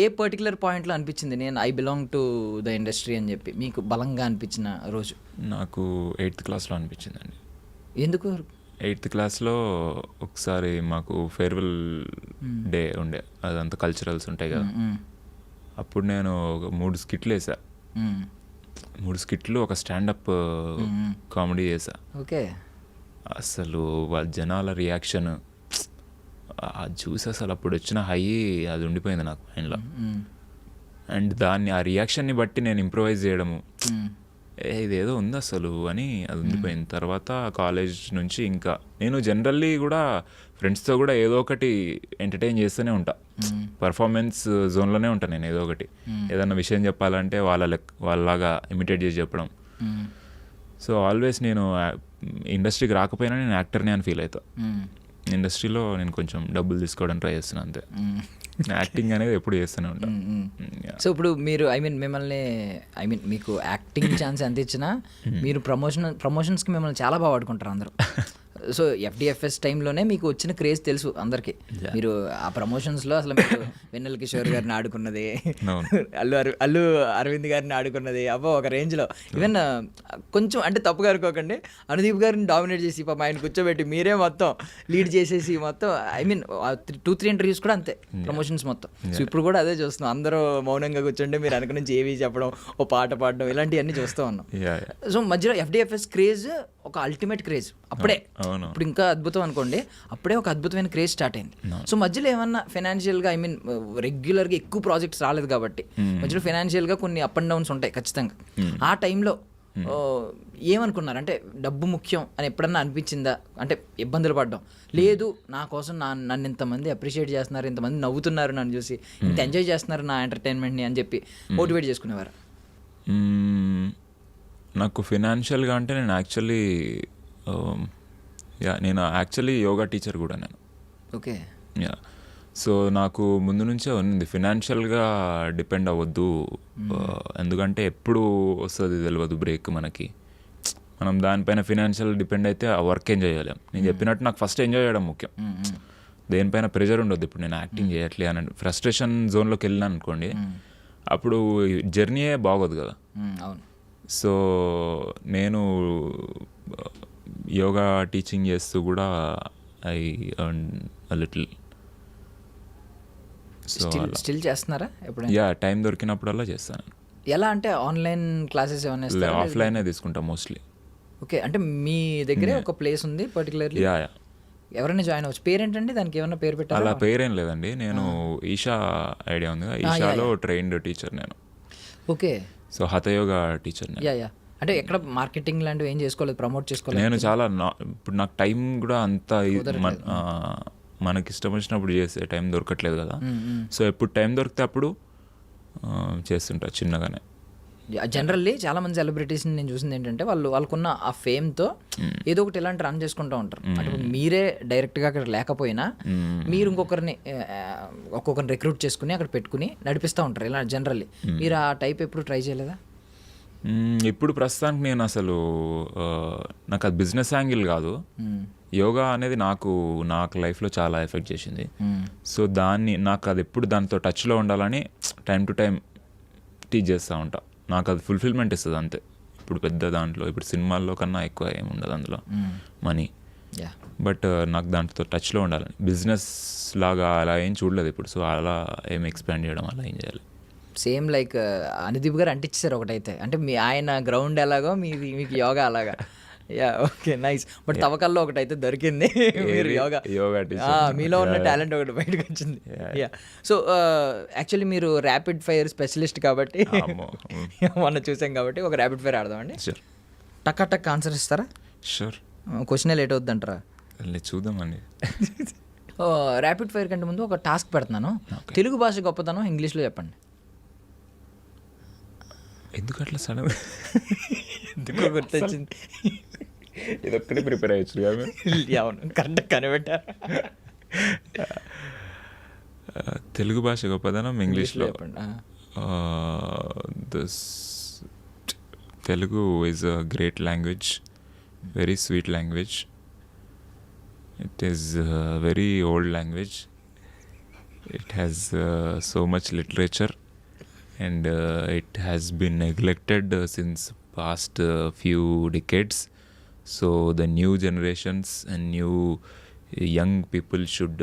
ఏ పర్టికులర్ పాయింట్లో అనిపించింది నేను I belong to the industry అని చెప్పి మీకు బలంగా అనిపించిన రోజు? నాకు 8th క్లాస్లో అనిపించిందండి. ఎందుకు? 8th క్లాస్లో ఒకసారి మాకు ఫేర్వెల్ డే ఉండే, అదంతా కల్చరల్స్ ఉంటాయి కదా. అప్పుడు నేను 3 స్కిట్లు వేసా. 3 స్కిట్లు, ఒక స్టాండప్ కామెడీ చేసా. ఓకే. అసలు వాళ్ళ జనాల రియాక్షన్ అది చూసి అసలు అప్పుడు వచ్చిన హై అది ఉండిపోయింది నాకు మైండ్లో. అండ్ ఆ రియాక్షన్ని బట్టి నేను ఇంప్రూవైజ్ చేయడము, ఇదేదో ఉంది అసలు అని అది ఉండిపోయింది. తర్వాత కాలేజ్ నుంచి ఇంకా నేను జనరల్లీ కూడా ఫ్రెండ్స్తో కూడా ఏదో ఒకటి ఎంటర్టైన్ చేస్తూనే ఉంటా, పర్ఫార్మెన్స్ జోన్లోనే ఉంటాను నేను. ఏదో ఒకటి ఏదన్నా విషయం చెప్పాలంటే వాళ్ళలాగా ఇమిటేట్ చేసి చెప్పడం. సో ఆల్వేస్ నేను ఇండస్ట్రీకి రాకపోయినా నేను యాక్టర్ని అని ఫీల్ అవుతా. ఇండస్ట్రీలో నేను కొంచెం డబ్బులు తీసుకోవడానికి ట్రై చేస్తున్నాను అంతే. యాక్టింగ్ అనేది ఎప్పుడు చేస్తూనే ఉంటాను. సో ఇప్పుడు మీరు మిమ్మల్ని మీకు యాక్టింగ్ ఛాన్స్ ఎంత ఇచ్చినా మీరు ప్రమోషన్స్కి మిమ్మల్ని చాలా బాగా వాడుకుంటారు అందరూ. సో FDFS టైంలోనే మీకు వచ్చిన క్రేజ్ తెలుసు అందరికీ. మీరు ఆ ప్రమోషన్స్లో అసలు మీరు వెన్నెల కిషోర్ గారిని ఆడుకున్నది, అల్లు అరవింద్ గారిని ఆడుకున్నది అబ్బో ఒక రేంజ్లో. ఈవెన్ కొంచెం అంటే తప్పుగా అనుకోకండి, అనుదీప్ గారిని డామినేట్ చేసి పాపం ఆయన కూర్చోబెట్టి మీరే మొత్తం లీడ్ చేసేసి మొత్తం 2-3 ఇంటర్వ్యూస్ కూడా అంతే ప్రమోషన్స్ మొత్తం. సో ఇప్పుడు కూడా అదే చూస్తున్నాం, అందరూ మౌనంగా కూర్చుంటే మీరు వెనక నుంచి ఏవి చెప్పడం, ఓ పాట పాడడం, ఇలాంటివన్నీ చూస్తూ ఉన్నాం. సో మధ్యలో FDFS క్రేజ్ ఒక అల్టిమేట్ క్రేజ్ అప్పుడే. ఇప్పుడు ఇంకా అద్భుతం అనుకోండి, అప్పుడే ఒక అద్భుతమైన క్రేజ్ స్టార్ట్ అయింది. సో మధ్యలో ఏమన్నా ఫైనాన్షియల్గా రెగ్యులర్గా ఎక్కువ ప్రాజెక్ట్స్ రాలేదు కాబట్టి మధ్యలో ఫైనాన్షియల్గా కొన్ని అప్ అండ్ డౌన్స్ ఉంటాయి ఖచ్చితంగా. ఆ టైంలో ఏమనుకున్నారు? అంటే డబ్బు ముఖ్యం అని ఎప్పుడన్నా అనిపించిందా? అంటే ఇబ్బందులు పడ్డం లేదు, నా కోసం నన్ను ఇంతమంది అప్రిషియేట్ చేస్తున్నారు, ఇంతమంది నవ్వుతున్నారు నన్ను చూసి, ఇంత ఎంజాయ్ చేస్తున్నారు నా ఎంటర్టైన్మెంట్ని అని చెప్పి మోటివేట్ చేసుకునేవారు? నాకు ఫినాన్షియల్గా అంటే నేను యాక్చువల్లీ యోగా టీచర్ కూడా నేను. ఓకే. సో నాకు ముందు నుంచే ఉంది ఫినాన్షియల్గా డిపెండ్ అవ్వద్దు, ఎందుకంటే ఎప్పుడు వస్తుంది తెలియదు బ్రేక్ మనకి. మనం దానిపైన ఫినాన్షియల్ డిపెండ్ అయితే ఆ వర్క్ ఎంజాయ్ చేయలేం. నేను చెప్పినట్టు నాకు ఫస్ట్ ఎంజాయ్ చేయడం ముఖ్యం, దేనిపైన ప్రెషర్ ఉండొద్దు. ఇప్పుడు నేను యాక్టింగ్ చేయట్లే అని ఫ్రస్ట్రేషన్ జోన్లోకి వెళ్ళినాను అనుకోండి, అప్పుడు జర్నీయే బాగోదు కదా. అవును. సో నేను యోగా టీచింగ్ చేస్తూ కూడా I earn a little so still చేస్తున్నారా ఎప్పుడైనా? యా టైం దొరికినప్పుడల్లా చేస్తాను. ఎలా అంటే ఆన్లైన్ క్లాసెస్ ఏమైనా ఇస్తారా? ఆఫ్లైనే తీసుకుంటా మోస్ట్లీ. ఓకే, అంటే మీ దగ్గరే ఒక ప్లేస్ ఉంది పర్టికులర్లీ, యా ఎవరైనా జాయిన్ అవ్వచ్చు. పేరేంటండి దానికి, ఏమైనా పేరు పెట్టారా? అలా పేరేం లేదండి. నేను ఈషా ఐడియా ఉంది, ఈషాలో ట్రైన్డ్ టీచర్ నేను. ఓకే, సో హఠయోగా టీచర్ నేను. యా అంటే ఎక్కడ మార్కెటింగ్ లాంటివి ఏం చేసుకోలేదు, ప్రమోట్ చేసుకోలేదు? నేను చాలా ఇప్పుడు నాకు టైం కూడా అంత మనకి ఇష్టం వచ్చినప్పుడు చేసే టైం దొరకట్లేదు కదా. సో ఎప్పుడు టైం దొరికితే అప్పుడు చేస్తుంటా చిన్నగానే. జనరల్లీ చాలా మంది సెలబ్రిటీస్ని నేను చూసింది ఏంటంటే వాళ్ళకున్న ఆ ఫేమ్తో ఏదో ఒకటి ఇలాంటి రన్ చేసుకుంటూ ఉంటారు. అంటే మీరే డైరెక్ట్గా అక్కడ లేకపోయినా మీరు ఇంకొకరిని రిక్రూట్ చేసుకుని అక్కడ పెట్టుకుని నడిపిస్తూ ఉంటారు ఇలా జనరల్లీ. మీరు ఆ టైప్ ఎప్పుడు ట్రై చేయలేదా? ఇప్పుడు ప్రస్తుతానికి నేను అసలు నాకు అది బిజినెస్ యాంగిల్ కాదు. యోగా అనేది నాకు లైఫ్లో చాలా ఎఫెక్ట్ చేసింది. సో నాకు అది ఎప్పుడు దాంతో టచ్లో ఉండాలని టైం టు టైం టీచ్ చేస్తూ ఉంటా. నాకు అది ఫుల్ఫిల్మెంట్ ఇస్తుంది అంతే. ఇప్పుడు పెద్ద దాంట్లో ఇప్పుడు సినిమాల్లో కన్నా ఎక్కువ ఏమి ఉండదు అందులో మనీ. బట్ నాకు దాంతో టచ్లో ఉండాలని, బిజినెస్ లాగా అలా ఏం చూడలేదు ఇప్పుడు. సో అలా ఏం ఎక్స్పాండ్ చేయడం అలా ఏం చేయాలి. సేమ్ లైక్ అనుదీప్ గారు అంటించారు ఒకటైతే, అంటే ఆయన గ్రౌండ్ ఎలాగో మీకు యోగా అలాగా. Yeah okay nice. బట్ తవ్వకాల్లో ఒకటైతే దొరికింది, మీరు యోగా మీలో ఉన్న టాలెంట్ ఒకటి బయటకు వచ్చింది. యా సో యాక్చువల్లీ మీరు ర్యాపిడ్ ఫైర్ స్పెషలిస్ట్ కాబట్టి మొన్న చూసాం కాబట్టి ఒక ర్యాపిడ్ ఫైర్ ఆడదామండి. టక్ టక్ ఆన్సర్ ఇస్తారా? షూర్. క్వశ్చనే లేట్ అవుద్దంటారా? చూద్దామండి. ర్యాపిడ్ ఫైర్ కంటే ముందు ఒక టాస్క్ పెడుతున్నాను. తెలుగు భాష గొప్పతనం ఇంగ్లీష్లో చెప్పండి. ఎందుకు అట్లా సడన్ ఎందుకో గుర్తొచ్చింది. ఇదొక్కడే ప్రిపేర్ అయ్యచ్చు. అవును కరెక్ట్ కనిపెట్టారు. తెలుగు భాష గొప్పదనం ఇంగ్లీష్లో చెప్పండి. Telugu is a great language, very sweet language. It is very old language. It has so much literature and it has been neglected since past few decades. So the new generations and new young people should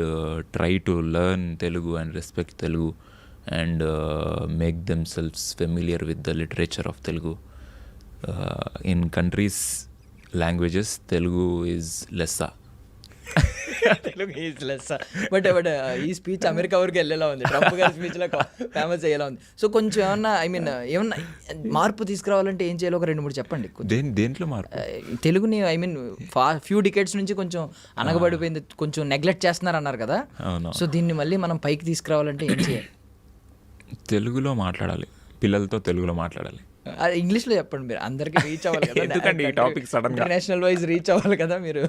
try to learn Telugu and respect Telugu and make themselves familiar with the literature of Telugu. In countries' languages, Telugu is lesser. Telugu is less. But ఈ speech America వరకు వెళ్ళేలా ఉంది, Trump గారి స్పీచ్లో famous అయ్యేలా ఉంది. So కొంచెం ఏమన్నా ఏమన్నా మార్పు తీసుకురావాలంటే ఏం చేయాలో ఒక 2-3 చెప్పండి. దేంట్లో మార్పు? తెలుగుని ఫ్యూ డికేడ్స్ నుంచి కొంచెం అనగబడిపోయింది, కొంచెం నెగ్లెక్ట్ చేస్తున్నారు అన్నారు కదా. సో దీన్ని మళ్ళీ మనం పైకి తీసుకురావాలంటే ఏం చేయాలి? తెలుగులో మాట్లాడాలి, పిల్లలతో తెలుగులో మాట్లాడాలి. అది ఇంగ్లీష్లో చెప్పండి, మీరు అందరికీ రీచ్ అవ్వాలి కదా. ఎందుకండి ఈ టాపిక్ సడన్ గా ఇంటర్నేషనల్ వైజ్ రీచ్ అవ్వాలి కదా మీరు.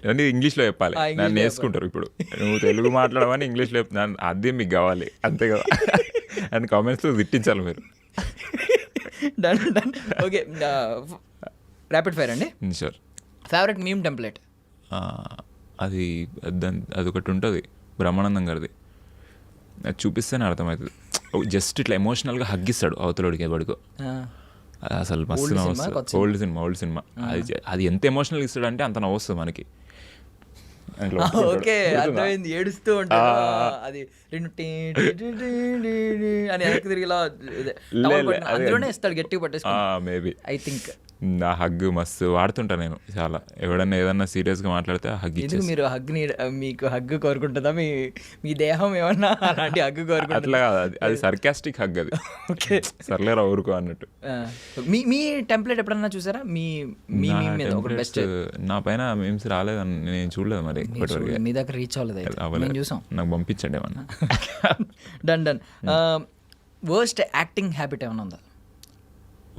అంటే ఇంగ్లీష్లో చెప్పాలి, నన్ను నేర్చుకుంటారు. ఇప్పుడు నువ్వు తెలుగు మాట్లాడమని ఇంగ్లీష్లో చెప్తున్నాను, అదే మీకు కావాలి అంతే కదా అని కామెంట్స్లో తిట్టించాలి మీరు. Done done. Okay rapid fire అండి. షూర్. Favourite meme template? అదొకటి ఉంటుంది బ్రహ్మానందం గారిది, అది చూపిస్తేనే అర్థమవుతుంది. జస్ట్ ఇట్లా ఎమోషనల్గా హగ్గిస్తాడు అవతలోడికి ఎవడికో. అసలు మస్తు నవ్వు. ఓల్డ్ సినిమా అది ఎంత ఎమోషనల్గా ఇస్తాడు అంటే అంత నవ్వు వస్తుంది మనకి. ఓకే అర్థమైంది, ఏడుస్తూ ఉంటాడు. అది రెండు అని వెనక్కి తిరిగి అందులోనే ఇస్తాడు గట్టిగా పట్టేసి. మేబీ ఐ థింక్ నా హగ్ మస్తు వాడుతుంటా నేను చాలా. ఎవడన్నా ఏదన్నా సీరియస్గా మాట్లాడితే హగ్ ఇచ్చేసి. మీరు హగ్ని, మీకు హగ్ కోరుకుంటుందా మీ దేహం ఏమన్నా అలాంటి హగ్ కోరుకుంటుంది? అట్లా అది సర్కాస్టిక్ హగ్ అది. ఓకే సర్లేరా ఊరుకో అన్నట్టు. మీ టెంప్లెట్ ఎప్పుడన్నా చూసారా? మీ బెస్ట్. నా పైన మీమ్స్ రాలేదని నేను చూడలేదు మరి ఇప్పటివరకు. మీ దగ్గర రీచ్ అవ్వలేదు, చూసాం. నాకు పంపించండి ఏమన్నా. Done done. Worst acting habit ఏమన్నా ఉందా?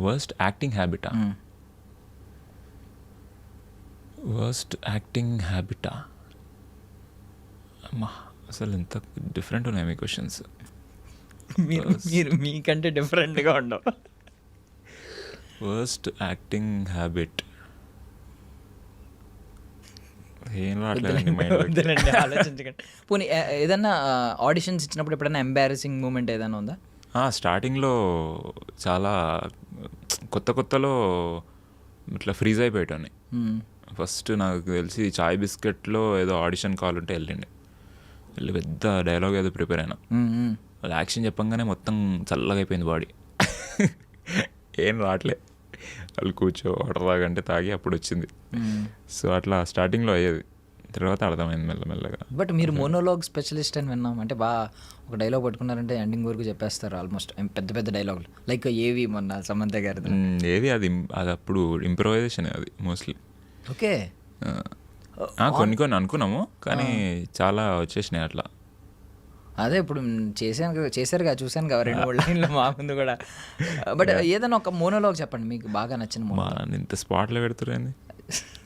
వర్స్ట్ యాక్టింగ్ హ్యాబిటా? వర్స్ట్ యాక్టింగ్ హ్యాబిటా అమ్మా, అసలు ఎంత డిఫరెంట్ ఉన్నాయి మీ క్వశ్చన్స్. మీరు మీకంటే డిఫరెంట్గా ఉండవు. వర్స్ట్ యాక్టింగ్ హ్యాబిట్ ఏం రావట్లేదండి మైండ్. ఆలోచించకండి. పోనీ ఏదన్నా ఆడిషన్స్ ఇచ్చినప్పుడు ఎప్పుడైనా ఎంబారసింగ్ మూమెంట్ ఏదైనా ఉందా? స్టార్టింగ్లో చాలా కొత్తలో ఇట్లా ఫ్రీజ్ అయిపోయాను. ఫస్ట్ నాకు తెలిసి చాయ్ బిస్కెట్లో ఏదో ఆడిషన్ కాల్ ఉంటే వెళ్ళిండే. వెళ్ళి పెద్ద డైలాగ్ ఏదో ప్రిపేర్ అయినా. వాళ్ళు యాక్షన్ చెప్పంగానే మొత్తం చల్లగా అయిపోయింది బాడీ. ఏం రావట్లే. వాళ్ళు కూర్చో వాటర్ తాగంటే తాగి అప్పుడు వచ్చింది. సో అట్లా స్టార్టింగ్లో అయ్యేది, తర్వాత అర్థమైంది మెల్లమెల్లగా. బట్ మీరు మోనోలాగ్ స్పెషలిస్ట్ అని విన్నాం. అంటే బాగా ఒక డైలాగ్ పట్టుకున్నారంటే ఎండింగ్ వరకు చెప్పేస్తారు ఆల్మోస్ట్, పెద్ద పెద్ద డైలాగులు. లైక్ ఏవి మొన్న సమంత గారి ఏది అది అప్పుడు ఇంప్రొవైజేషన్ అది మోస్ట్లీ. ఓకే, కొన్ని కొన్ని అనుకున్నాము కానీ చాలా వచ్చేసినాయి అట్లా. అదే ఇప్పుడు చేశారుగా, చూశాను కదా 2-3 లైన్లు మా ముందు కూడా. బట్ ఏదైనా ఒక మోనోలాగ్ చెప్పండి మీకు బాగా నచ్చిన మోనోలాగ్. ఇంత స్పాట్లో పెడుతురండి,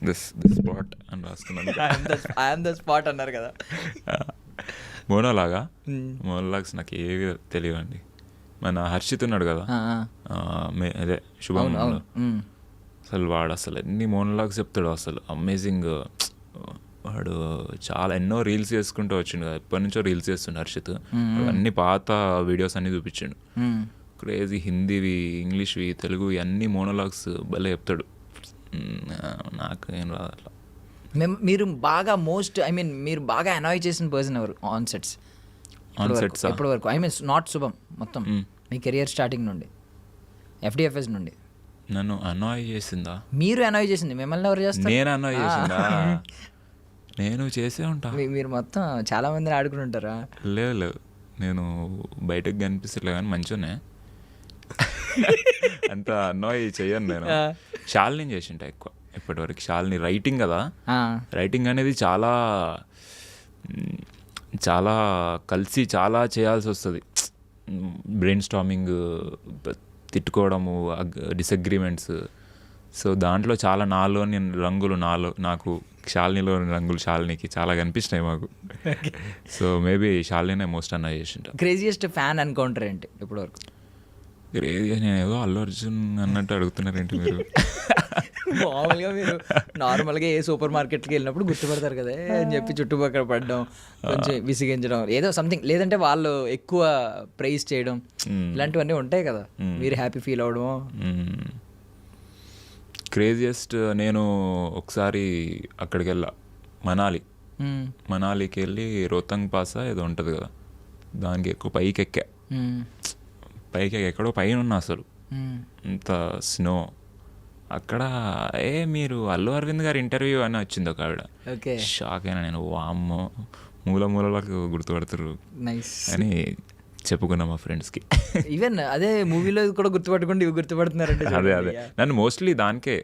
దిస్ స్పాట్ అని రాసుకున్నాను. ఐఎమ్ ద స్పాట్ అన్నారు కదా. మోనోలాగ్స్ నాకు ఏవి తెలియదండి. మన హర్షిత్ ఉన్నాడు కదా, అదే శుభం, అసలు వాడు అసలు ఎన్ని మోనోలాగ్స్ చెప్తాడు అసలు అమేజింగ్. వాడు చాలా ఎన్నో రీల్స్ చేసుకుంటూ వచ్చిండు కదా, ఎప్పటి నుంచో రీల్స్ చేస్తుండే హర్షిత్. అన్ని పాత వీడియోస్ అన్ని చూపించిండు, క్రేజీ. హిందీవి, ఇంగ్లీష్వి, తెలుగువి అన్ని మోనోలాగ్స్ భలే చెప్తాడు. నాకు ఏం రాదు అట్లా. మీరు బాగా మీరు బాగా అనాయ్ చేసిన పర్సన్ ఎవరు ఆన్ సెట్స్? ఎప్పటి వరకు? నాట్ శుభం, మొత్తం మీ కెరియర్ స్టార్టింగ్ నుండి, FDFS నుండి. నన్ను అనాయ్ చేసిందా? మీరు అనాయ్ చేసింది మిమ్మల్ని ఎవరు చేస్తారు? నేను అనాయ్ చేసిందా? నేను చేసే ఉంటా. మీరు మొత్తం చాలా మందిని ఆడుకుని ఉంటారా? లేదు, నేను బయటకు కనిపిస్తలే కానీ మంచిగానే అంత అనాయ్ చెయ్యను నేను. శాలిని చేసింటా ఎక్కువ ఇప్పటివరకు. శాలిని రైటింగ్ కదా, రైటింగ్ అనేది చాలా చాలా కలిసి చాలా చేయాల్సి వస్తుంది. బ్రెయిన్ స్టార్మింగ్, తిట్టుకోవడము, డిసగ్రిమెంట్స్. సో దాంట్లో చాలా నాలోని రంగులు నాకు శాలినిలోని రంగులు శాలినికి చాలా కనిపిస్తున్నాయి మాకు. సో మేబీ శాలినే మోస్ట్ అన్నా చేసింటా. క్రేజియస్ట్ ఫ్యాన్ ఎన్కౌంటర్ ఏంటి ఇప్పటివరకు? నేను ఏదో అల్లు అర్జున్ అన్నట్టు అడుగుతున్నారేంటి మీరు? మామూలుగా మీరు నార్మల్గా ఏ సూపర్ మార్కెట్కి వెళ్ళినప్పుడు గుర్తుపడతారు కదా అని చెప్పి చుట్టుపక్కల పడడం, కొంచెం విసిగించడం, ఏదో సంథింగ్, లేదంటే వాళ్ళు ఎక్కువ ప్రైజ్ చేయడం, ఇలాంటివన్నీ ఉంటాయి కదా, మీరు హ్యాపీ ఫీల్ అవడం. క్రేజియస్ట్ నేను ఒకసారి అక్కడికి వెళ్ళా, మనాలికి వెళ్ళి రోహతంగ్ పాస్ ఏదో ఉంటుంది కదా, దానికి ఎక్కువ పైకి ఎక్కడో పైన ఉన్నా అసలు, అంత స్నో. అక్కడ మీరు అల్లు అరవింద్ గారి ఇంటర్వ్యూ అని వచ్చింది ఒక ఆవిడ. షాక్ అయినా నేను, వామ్మో మూలలకు గుర్తుపడతారు అని చెప్పుకున్నా మా ఫ్రెండ్స్కి. ఈవెన్ అదే మూవీలో కూడా గుర్తుపట్టుకుంటే ఇవి గుర్తుపడుతున్నారంటే. అదే నన్ను మోస్ట్లీ దానికే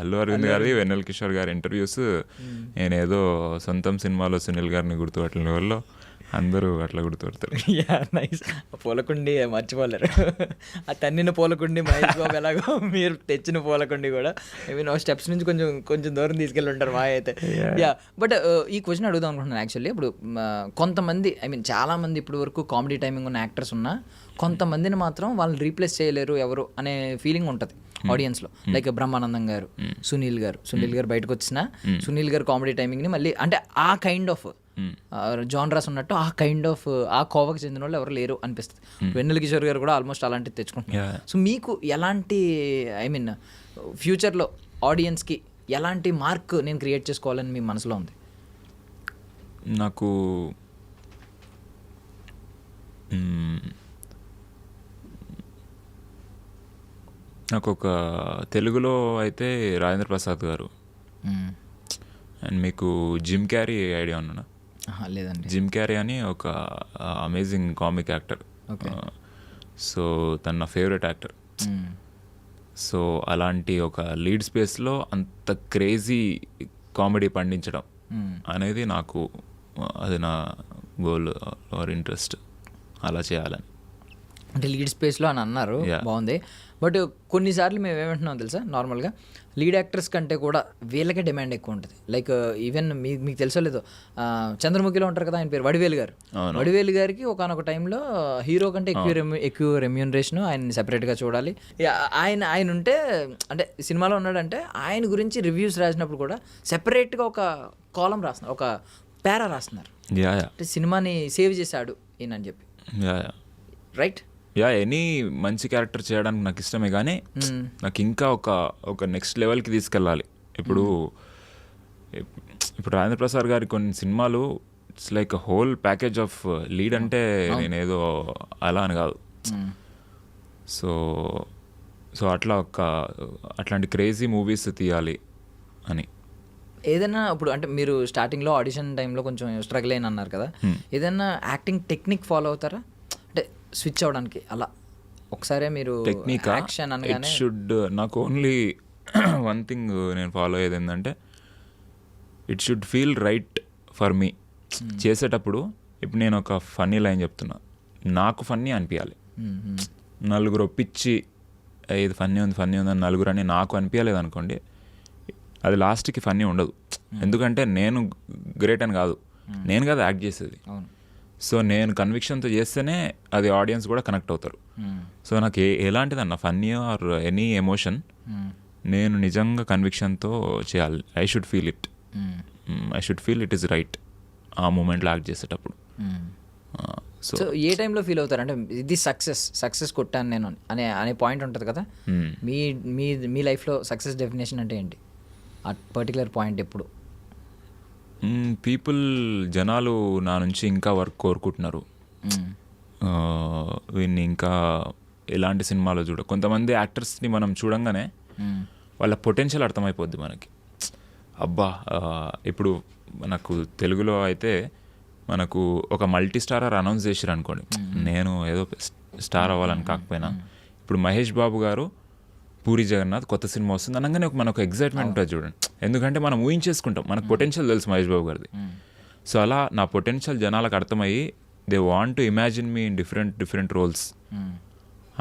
అల్లు అరవింద్ గారి, వెన్నెల కిషోర్ గారి ఇంటర్వ్యూస్, నేనేదో సొంతం సినిమాలో సునీల్ గారిని గుర్తుపట్టిన వాళ్ళు అందరూ అట్లా గుర్తుపడతారు. నైస్. పూలకుండి మర్చిపోలేరు. ఆ తన్నిన పూలకుండి మహేష్ బాబు ఎలాగో మీరు తెచ్చిన పూలకుండి కూడా స్టెప్స్ నుంచి కొంచెం దూరం తీసుకెళ్ళి ఉంటారు మా అయితే. బట్ ఈ క్వశ్చన్ అడుగుదాం అనుకుంటున్నాను యాక్చువల్లీ. ఇప్పుడు కొంతమంది చాలా మంది ఇప్పుడు వరకు కామెడీ టైమింగ్ ఉన్న యాక్టర్స్ ఉన్నా కొంతమందిని మాత్రం వాళ్ళని రీప్లేస్ చేయలేరు ఎవరు అనే ఫీలింగ్ ఉంటుంది ఆడియన్స్లో. లైక్ బ్రహ్మానందం గారు, సునీల్ గారు బయటకు వచ్చిన సునీల్ గారు కామెడీ టైమింగ్ని మళ్ళీ అంటే ఆ కైండ్ ఆఫ్ జానరాస్ ఉన్నట్టు ఆ కైండ్ ఆఫ్ ఆ కోవకు చెందిన వాళ్ళు ఎవరు లేరు అనిపిస్తుంది. వెన్నెల కిషోర్ గారు కూడా ఆల్మోస్ట్ అలాంటివి తెచ్చుకుంటున్నారు. సో మీకు ఎలాంటి ఫ్యూచర్లో ఆడియన్స్కి ఎలాంటి మార్క్ నేను క్రియేట్ చేసుకోవాలని మీ మనసులో ఉంది? నాకు ఒక తెలుగులో అయితే రాజేంద్ర ప్రసాద్ గారు, అండ్ మీకు జిమ్ క్యారీ ఐడియా ఉన్నా? లేదండి. జిమ్ క్యారీ అని ఒక అమేజింగ్ కామిక్ యాక్టర్. సో తన నా ఫేవరెట్ యాక్టర్. సో అలాంటి ఒక లీడ్ స్పేస్లో అంత క్రేజీ కామెడీ పండించడం అనేది నాకు, అది నా గోల్ ఆర్ ఇంట్రెస్ట్, అలా చేయాలని. అంటే లీడ్ స్పేస్లో అని అన్నారు, బాగుంది. బట్ కొన్నిసార్లు మేము ఏమంటున్నాం తెలుసా, నార్మల్గా లీడ్ యాక్టర్స్ కంటే కూడా వీళ్ళకే డిమాండ్ ఎక్కువ ఉంటుంది. లైక్ ఈవెన్ మీకు తెలుసో లేదో, చంద్రముఖిలో ఉంటారు కదా ఆయన పేరు వడివేలు గారు. వడివేలు గారికి ఒకనొక టైంలో హీరో కంటే ఎక్కువ రెమ్యూనరేషన్, ఆయన సెపరేట్గా చూడాలి. ఆయన ఉంటే అంటే సినిమాలో ఉన్నాడంటే ఆయన గురించి రివ్యూస్ రాసినప్పుడు కూడా సెపరేట్గా ఒక కాలం రాస్తున్నారు, ఒక పేరా రాస్తున్నారు. అంటే సినిమాని సేవ్ చేశాడు ఈయన అని చెప్పి. రైట్? ఎనీ మంచి క్యారెక్టర్ చేయడానికి నాకు ఇష్టమే, కానీ నాకు ఇంకా ఒక నెక్స్ట్ లెవెల్కి తీసుకెళ్ళాలి. ఇప్పుడు రాజేంద్ర ప్రసాద్ గారి కొన్ని సినిమాలు it's like whole package of lead అంటే నేనేదో అలా అని కాదు. సో అట్లా అట్లాంటి క్రేజీ మూవీస్ తీయాలి అని. ఏదైనా ఇప్పుడు అంటే మీరు స్టార్టింగ్లో ఆడిషన్ టైంలో కొంచెం స్ట్రగుల్ అయిన అన్నారు కదా, ఏదైనా యాక్టింగ్ టెక్నిక్ ఫాలో అవుతారా అంటే స్విచ్ అవ్వడానికి? అలా ఒకసారి మీరు టెక్నిక్ యాక్షన్ అనగానే నాకు ఓన్లీ వన్ థింగ్ నేను ఫాలో అయ్యేది ఏంటంటే it should feel right for me. చేసేటప్పుడు ఇప్పుడు నేను ఒక ఫన్నీ లైన్ చెప్తున్నా, నాకు ఫన్నీ అనిపించాలి. నలుగురు ఒప్పించి ఇది ఫన్నీ ఉంది అని నలుగురు అని నాకు అనిపించలేదు అనుకోండి, అది లాస్ట్కి ఫన్నీ ఉండదు. ఎందుకంటే నేను గ్రేట్ అని కాదు, నేను కదా యాక్ట్ చేసేది. సో నేను కన్విక్షన్తో చేస్తేనే అది ఆడియన్స్ కూడా కనెక్ట్ అవుతారు. సో నాకు ఎలాంటిదన్న ఫన్నీ ఆర్ ఎనీ ఎమోషన్ నేను నిజంగా కన్విక్షన్తో చేయాలి. I should feel it is right ఆ మూమెంట్లో యాక్ట్ చేసేటప్పుడు. సో ఏ టైంలో ఫీల్ అవుతారు అంటే ఇది సక్సెస్ కొట్టాను నేను అనే పాయింట్ ఉంటుంది కదా, మీ లైఫ్లో సక్సెస్ డెఫినేషన్ అంటే ఏంటి? ఆ పర్టికులర్ పాయింట్ ఎప్పుడు? జనాలు నా నుంచి ఇంకా వర్క్ కోరుకుంటున్నారు, వీన్ని ఇంకా ఎలాంటి సినిమాలో కొంతమంది యాక్టర్స్ని మనం చూడంగానే వాళ్ళ పొటెన్షియల్ అర్థమైపోద్ది మనకి. అబ్బా ఇప్పుడు మనకు తెలుగులో అయితే మనకు ఒక మల్టీ స్టారర్ అనౌన్స్ చేసారు అనుకోండి, నేను ఏదో స్టార్ అవ్వాలని కాకపోయినా, ఇప్పుడు మహేష్ బాబు గారు పూరి జగన్నాథ్ కొత్త సినిమా వస్తుంది అనగానే మనకు ఎగ్జైట్మెంట్ ఉంటుంది చూడండి. ఎందుకంటే మనం ఊహించేసుకుంటాం, మనకు పొటెన్షియల్ తెలుసు మహేష్ బాబు గారిది. సో అలా నా పొటెన్షియల్ జనాలకు అర్థమయ్యి they want to imagine me in different roles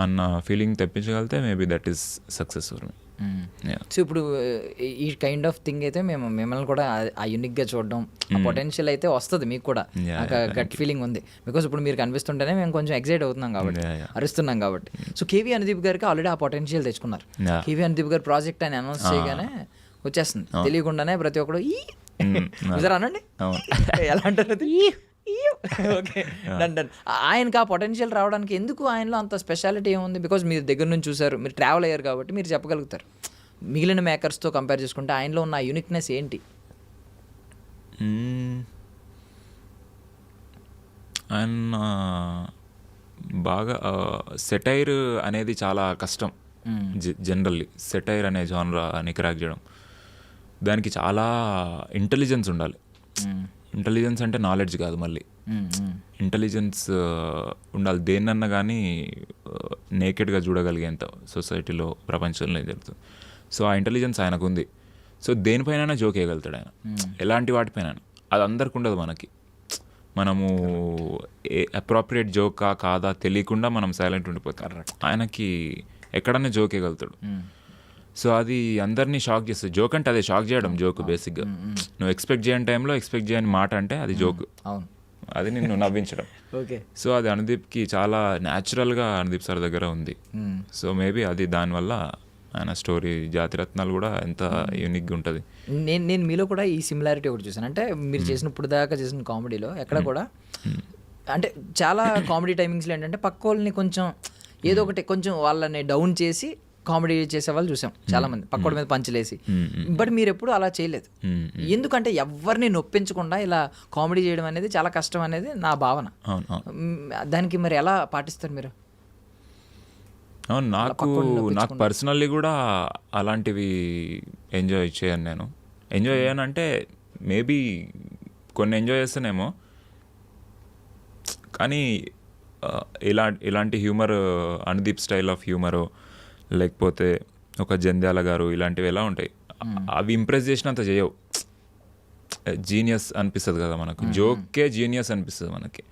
అన్న ఫీలింగ్ తెప్పించగలిగితే maybe that is success for me. So ఇప్పుడు ఈ కైండ్ ఆఫ్ థింగ్ అయితే మిమ్మల్ని కూడా ఆ యూనిక్గా చూడడం, ఆ పొటెన్షియల్ అయితే వస్తుంది మీకు కూడా. గట్ ఫీలింగ్ ఉంది, బికాస్ ఇప్పుడు మీరు కనిపిస్తుంటేనే మేము కొంచెం ఎక్సైట్ అవుతున్నాం కాబట్టి, అరుస్తున్నాం కాబట్టి. సో కేవీ అనుదీప్ గారికి ఆల్రెడీ ఆ పొటెన్షియల్ తెచ్చుకున్నారు. కేవీ అనుదీప్ గారు ప్రాజెక్ట్ అని అనౌన్స్ చేయగానే వచ్చేస్తుంది తెలియకుండానే ప్రతి ఒక్కరు అనండి ఎలా అంటారు అది. Okay done. ఆయనకి ఆ పొటెన్షియల్ రావడానికి ఎందుకు ఆయనలో అంత స్పెషాలిటీ ఏముంది? బికాజ్ మీరు దగ్గర నుంచి చూసారు, మీరు ట్రావెల్ అయ్యారు కాబట్టి మీరు చెప్పగలుగుతారు. మిగిలిన మేకర్స్తో కంపేర్ చేసుకుంటే ఆయనలో ఉన్న యూనిక్నెస్ ఏంటి? ఆయన బాగా సెటైర్ అనేది చాలా కష్టం. జనరల్లీ సెటైర్ అనే జానరా అని క్రాక్ చేయడం, దానికి చాలా ఇంటెలిజెన్స్ ఉండాలి. ఇంటెలిజెన్స్ అంటే నాలెడ్జ్ కాదు, మళ్ళీ ఇంటెలిజెన్స్ ఉండాలి. దేన్నన్నా కానీ నేకెడ్గా చూడగలిగేంత సొసైటీలో ప్రపంచంలో జరుగుతుంది. సో ఆ ఇంటెలిజెన్స్ ఆయనకు ఉంది. సో దేనిపైన జోక్ వేయగలుగుతాడు ఆయన, ఎలాంటి వాటిపైన. అది అందరికి ఉండదు. మనము అప్రోప్రియేట్ జోకా కాదా తెలియకుండా మనం సైలెంట్ ఉండిపోతాం. ఆయనకి ఎక్కడన్నా జోక్ వేయగలుగుతాడు. సో అది అందరినీ షాక్ చేస్తుంది. జోక్ అంటే అదే, షాక్ చేయడం జోక్ బేసిక్గా. నువ్వు ఎక్స్పెక్ట్ చేయని టైంలో ఎక్స్పెక్ట్ చేయని మాట అంటే అది జోక్, అది నిన్ను నవ్వించడం. సో అది అనుదీప్కి చాలా న్యాచురల్గా అనుదీప్ సార్ దగ్గర ఉంది. సో మేబీ అది దానివల్ల ఆయన స్టోరీ జాతిరత్నాలు కూడా ఎంత యూనిక్గా ఉంటుంది. నేను మీలో కూడా ఈ సిమిలారిటీ ఒకటి చూసాను. అంటే మీరు చేసినప్పుడు దాకా చేసిన కామెడీలో ఎక్కడ కూడా అంటే చాలా కామెడీ టైమింగ్స్లో ఏంటంటే పక్క వాళ్ళని కొంచెం ఏదో ఒకటి కొంచెం వాళ్ళని డౌన్ చేసి కామెడీ చేసే వాళ్ళు చూసాం చాలా మంది, పక్కోడి మీద పంచలేసి. బట్ మీరు ఎప్పుడు అలా చేయలేదు. ఎందుకంటే ఎవరిని నొప్పించకుండా ఇలా కామెడీ చేయడం అనేది చాలా కష్టం అనేది నా భావన. దానికి మరి ఎలా పాటిస్తారు మీరు? నాకు పర్సనల్లీ కూడా అలాంటివి ఎంజాయ్ చేయను. నేను ఎంజాయ్ చేయనంటే మేబీ కొన్ని ఎంజాయ్ చేస్తానేమో, కానీ ఇలాంటి humour, Anudeep style of humour, లేకపోతే ఒక జంధ్యాల గారు, ఇలాంటివి ఎలా ఉంటాయి, అవి ఇంప్రెస్ చేసినంత చేయవు. జీనియస్ అనిపిస్తుంది కదా మనకు, జోకే జీనియస్ అనిపిస్తుంది మనకి.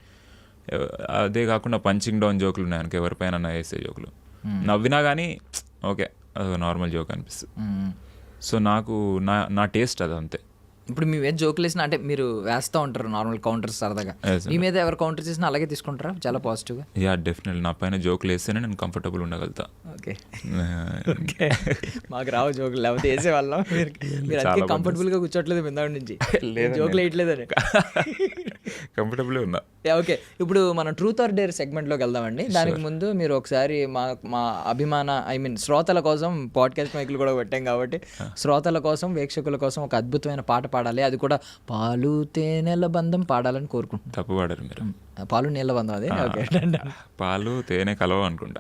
అదే కాకుండా పంచింగ్ డౌన్ జోకులు ఉన్నాయి మనకి, ఎవరిపైన వేసే జోకులు నవ్వినా కానీ ఓకే నార్మల్ జోక్ అనిపిస్తుంది. సో నాకు నా టేస్ట్ అది అంతే. ఇప్పుడు మీ మీద జోకులు వేసినా అంటే మీరు వేస్తూ ఉంటారు నార్మల్ కౌంటర్స్ సరదాగా, మీ మీద ఎవరు కౌంటర్ చేసినా అలాగే తీసుకుంటారా చాలా పాజిటివ్గా? Yeah definitely. నా పైన జోకులు వేస్తేనే నేను కంఫర్టబుల్ ఉండగలుగుతా. ఓకే మాకు రావు జోకులు, లేకపోతే వేసేవాళ్ళం. మీరు కంఫర్టబుల్గా కూర్చోట్లేదు ఇందాక నుంచి, జోకులు వేయట్లేదని. కంఫర్టబుల్ ఉన్నా. ఓకే, ఇప్పుడు మనం ట్రూత్ ఆర్ డేర్ సెగ్మెంట్లోకి వెళ్దామండి. దానికి ముందు మీరు ఒకసారి మా అభిమాన శ్రోతల కోసం పాడ్కాస్ట్ మైకులు కూడా పెట్టాం కాబట్టి శ్రోతల కోసం వీక్షకుల కోసం ఒక అద్భుతమైన పాట పాడాలి, అది కూడా పాలు తేనెల బంధం పాడాలని కోరుకుంటున్నాను. తప్పు పాడారు మీరు. పాలు నీళ్ళ బంధం అది. ఓకే, పాలు తేనె కలవ అనుకుంటా.